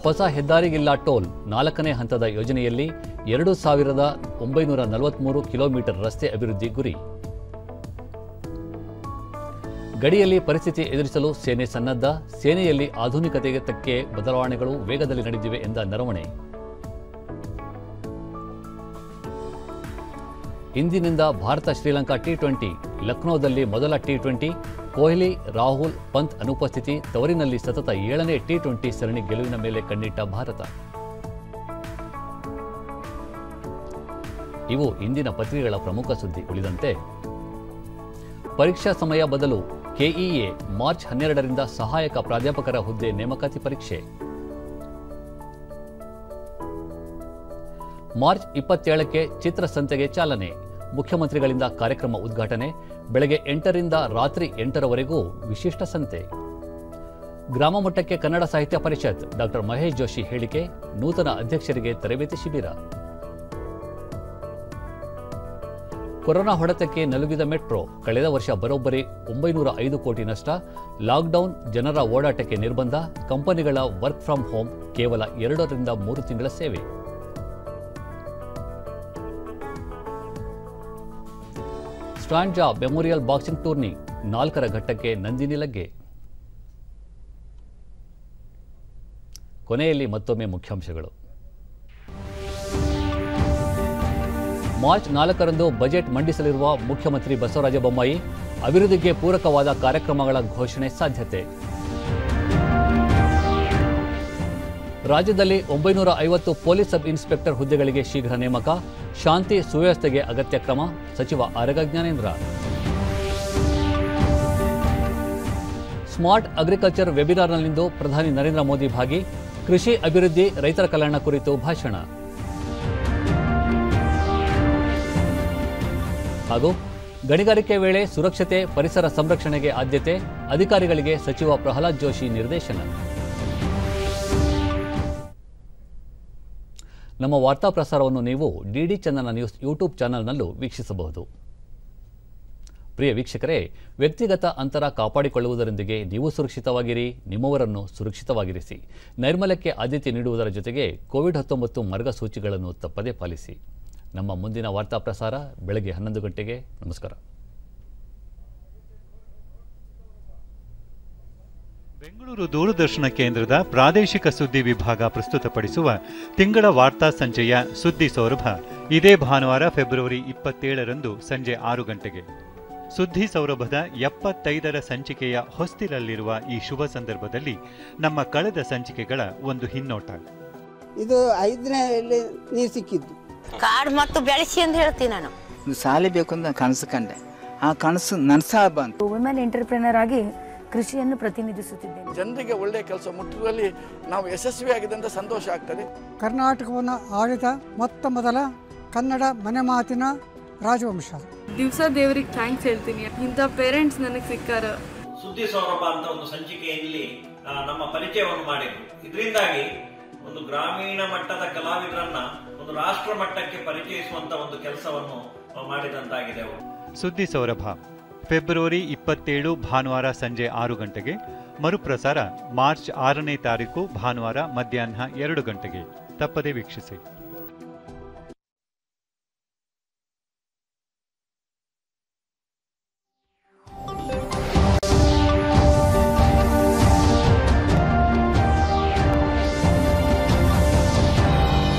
ಹೊಸ ಹೆದ್ದಾರಿಗಿಲ್ಲ ಟೋಲ್, 4ನೇ ಹಂತದ ಯೋಜನೆಯಲ್ಲಿ 2943 ಕಿಲೋಮೀಟರ್ ರಸ್ತೆ ಅಭಿವೃದ್ಧಿ ಗುರಿ. ಗಡಿಯಲ್ಲಿ ಪರಿಸ್ಥಿತಿ ಎದುರಿಸಲು ಸೇನೆ ಸನ್ನದ್ಧ, ಸೇನೆಯಲ್ಲಿ ಆಧುನಿಕತೆಗೆ ತಕ್ಕೆ ಬದಲಾವಣೆಗಳು ವೇಗದಲ್ಲಿ ನಡೆದಿವೆ ಎಂದ ನರವಣೆ. ಇಂದಿನಿಂದ ಭಾರತ ಶ್ರೀಲಂಕಾ ಟಿ20, ಲಕ್ನೋದಲ್ಲಿ ಮೊದಲ ಟಿ20. ಕೊಹ್ಲಿ, ರಾಹುಲ್, ಪಂತ್ ಅನುಪಸ್ಥಿತಿ, ತವರಿನಲ್ಲಿ ಸತತ 7ನೇ ಟಿ20 ಸರಣಿ ಗೆಲುವಿನ ಮೇಲೆ ಕಣ್ಣಿಟ್ಟ ಭಾರತ. ಇವು ಇಂದಿನ ಪತ್ರಿಕೆಗಳ ಪ್ರಮುಖ ಸುದ್ದಿ. ಉಳಿದಂತೆ ಪರೀಕ್ಷಾ ಸಮಯ ಬದಲು, ಕೆಇಎ ಮಾರ್ಚ್ 12ರಿಂದ ಸಹಾಯಕ ಪ್ರಾಧ್ಯಾಪಕರ ಹುದ್ದೆ ನೇಮಕಾತಿ ಪರೀಕ್ಷೆ. ಮಾರ್ಚ್ 27ಕ್ಕೆ ಚಿತ್ರಸಂತೆಗೆ ಚಾಲನೆ, ಮುಖ್ಯಮಂತ್ರಿಗಳಿಂದ ಕಾರ್ಯಕ್ರಮ ಉದ್ಘಾಟನೆ. ಬೆಳಗ್ಗೆ 8ರಿಂದ ರಾತ್ರಿ 8ರವರೆಗೂ ವಿಶಿಷ್ಟ ಸಂತೆ. ಗ್ರಾಮ ಮಟ್ಟಕ್ಕೆ ಕನ್ನಡ ಸಾಹಿತ್ಯ ಪರಿಷತ್ ಡಾಕ್ಟರ್ ಮಹೇಶ್ ಜೋಶಿ ಹೇಳಿಕೆ, ನೂತನ ಅಧ್ಯಕ್ಷರಿಗೆ ತರಬೇತಿ ಶಿಬಿರ. ಕೊರೋನಾ ಹೊಡೆತಕ್ಕೆ ನಲುಗಿದ ಮೆಟ್ರೋ, ಕಳೆದ ವರ್ಷ ಬರೋಬ್ಬರಿ 905 ಕೋಟಿ ನಷ್ಟ. ಲಾಕ್ಡೌನ್, ಜನರ ಓಡಾಟಕ್ಕೆ ನಿರ್ಬಂಧ, ಕಂಪನಿಗಳ ವರ್ಕ್ ಫ್ರಂ ಹೋಮ್, ಕೇವಲ 2 ರಿಂದ 3 ತಿಂಗಳ ಸೇವೆ. ಸ್ಟ್ರಾಂಜಾ ಮೆಮೋರಿಯಲ್ ಬಾಕ್ಸಿಂಗ್ ಟೂರ್ನಿ 4ರ ಘಟ್ಟಕ್ಕೆ ನಂದಿನಿ ಲಗ್ಗೆ. ಕೊನೆಯಲ್ಲಿ ಮತ್ತೊಮ್ಮೆ ಮುಖ್ಯಾಂಶಗಳು. ಮಾರ್ಚ್ 4ರಂದು ಬಜೆಟ್ ಮಂಡಿಸಲಿರುವ ಮುಖ್ಯಮಂತ್ರಿ ಬಸವರಾಜ ಬೊಮ್ಮಾಯಿ, ಅಭಿವೃದ್ಧಿಗೆ ಪೂರಕವಾದ ಕಾರ್ಯಕ್ರಮಗಳ ಘೋಷಣೆ ಸಾಧ್ಯತೆ. ರಾಜ್ಯದಲ್ಲಿ 950 ಪೊಲೀಸ್ ಸಬ್ ಇನ್ಸ್ಪೆಕ್ಟರ್ ಹುದ್ದೆಗಳಿಗೆ ಶೀಘ್ರ ನೇಮಕ, ಶಾಂತಿ ಸುವ್ಯವಸ್ಥೆಗೆ ಅಗತ್ಯ ಕ್ರಮ, ಸಚಿವ ಆರಗ ಜ್ಞಾನೇಂದ್ರ. ಸ್ಮಾರ್ಟ್ ಅಗ್ರಿಕಲ್ಚರ್ ವೆಬಿನಾರ್ನಲ್ಲಿಂದು ಪ್ರಧಾನಿ ನರೇಂದ್ರ ಮೋದಿ ಭಾಗಿ, ಕೃಷಿ ಅಭಿವೃದ್ಧಿ, ರೈತರ ಕಲ್ಯಾಣ ಕುರಿತು ಭಾಷಣ. ಹಾಗೂ ಗಣಿಗಾರಿಕೆ ವೇಳೆ ಸುರಕ್ಷತೆ, ಪರಿಸರ ಸಂರಕ್ಷಣೆಗೆ ಆದ್ಯತೆ, ಅಧಿಕಾರಿಗಳಿಗೆ ಸಚಿವ ಪ್ರಹ್ಲಾದ್ ಜೋಶಿ ನಿರ್ದೇಶನ. ನಮ್ಮ ವಾರ್ತಾ ಪ್ರಸಾರವನ್ನು ನೀವು ಡಿಡಿ ಚಂದನ ನ್ಯೂಸ್ ಯೂಟ್ಯೂಬ್ ಚಾನೆಲ್ನಲ್ಲೂ ವೀಕ್ಷಿಸಬಹುದು. ಪ್ರಿಯ ವೀಕ್ಷಕರೇ, ವ್ಯಕ್ತಿಗತ ಅಂತರ ಕಾಪಾಡಿಕೊಳ್ಳುವುದರೊಂದಿಗೆ ನೀವು ಸುರಕ್ಷಿತವಾಗಿರಿ, ನಿಮ್ಮವರನ್ನು ಸುರಕ್ಷಿತವಾಗಿರಿಸಿ. ನೈರ್ಮಲ್ಯಕ್ಕೆ ಆದ್ಯತೆ ನೀಡುವುದರ ಜೊತೆಗೆ ಕೋವಿಡ್-19 ಮಾರ್ಗಸೂಚಿಗಳನ್ನು ತಪ್ಪದೇ ಪಾಲಿಸಿ. ನಮ್ಮ ಮುಂದಿನ ವಾರ್ತಾ ಪ್ರಸಾರ ಬೆಳಗ್ಗೆ 11 ಗಂಟೆಗೆ. ನಮಸ್ಕಾರ. ಬೆಂಗಳೂರು ದೂರದರ್ಶನ ಕೇಂದ್ರದ ಪ್ರಾದೇಶಿಕ ಸುದ್ದಿ ವಿಭಾಗ ಪ್ರಸ್ತುತಪಡಿಸುವ ತಿಂಗಳ ವಾರ್ತಾ ಸಂಜೆಯ ಸುದ್ದಿ ಸೌರಭ ಇದೇ ಭಾನುವಾರ ಫೆಬ್ರವರಿ 27ರಂದು ಸಂಜೆ 6 ಗಂಟೆಗೆ. ಸುದ್ದಿ ಸೌರಭದ 75ರ ಸಂಚಿಕೆಯ ಹೊಸ್ತಿಲಲ್ಲಿರುವ ಈ ಶುಭ ಸಂದರ್ಭದಲ್ಲಿ ನಮ್ಮ ಕಳೆದ ಸಂಚಿಕೆಗಳ ಒಂದು ಹಿನ್ನೋಟ. ಇದು 5ನೇ ನೀರು ಸಿಕ್ಕಿದ್ದು ಕಾಡು ಮತ್ತು ಬೆಳೆಸಿ ಅಂತ ಹೇಳ್ತೀನಿ ನಾನು. ಸಾಲಿ ಬೇಕು ಅಂತ ಕನಸು ಕಂಡೆ, ಆ ಕನಸು ನನಸ ಬಂತು. ವುಮೆನ್ ಎಂಟರ್ಪ್ರಿನರ್ ಆಗಿ ಕೃಷಿಯನ್ನು ಪ್ರತಿನಿಧಿಸುತ್ತಿದ್ದೇನೆ. ಜನರಿಗೆ ಒಳ್ಳೆಯ ಕೆಲಸ ಮುಟ್ಟುವಲ್ಲಿ ನಾವು ಯಶಸ್ವಿಯಾಗಿದೆ ಅಂತ ಸಂತೋಷ ಆಗ್ತದೆ. ಕರ್ನಾಟಕವನ್ನು ಆಳಿದ ಮೊತ್ತ ಮೊದಲ ಕನ್ನಡ ಮನೆ ಮಾತಿನ ರಾಜವಂಶ. ದಿವಸ ದೇವರಿಗೆ ಥ್ಯಾಂಕ್ಸ್ ಹೇಳ್ತೀನಿ, ಇಂಥ ಪೇರೆಂಟ್ಸ್ ನನಗೆ ಸಿಕ್ಕಾರ. ಸುದ್ದಿ ಸೌರಭ ಅಂತ ಒಂದು ಸಂಚಿಕೆಯಲ್ಲಿ ನಮ್ಮ ಪರಿಚಯವನ್ನು ಮಾಡಿದ್ರು. ಇದರಿಂದಾಗಿ ಒಂದು ಗ್ರಾಮೀಣ ಮಟ್ಟದ ಕಲಾವಿದರನ್ನ ಒಂದು ರಾಷ್ಟ್ರ ಮಟ್ಟಕ್ಕೆ ಪರಿಚಯಿಸುವಂತ ಒಂದು ಕೆಲಸವನ್ನು ಮಾಡಿದಂತಾಗಿದೆ. ಸುದ್ದಿ ಸೌರಭ ಫೆಬ್ರವರಿ 27 ಭಾನುವಾರ ಸಂಜೆ 6 ಗಂಟೆಗೆ, ಮರುಪ್ರಸಾರ ಮಾರ್ಚ್ 6ನೇ ತಾರೀಕು ಭಾನುವಾರ ಮಧ್ಯಾಹ್ನ 2 ಗಂಟೆಗೆ. ತಪ್ಪದೇ ವೀಕ್ಷಿಸಿ.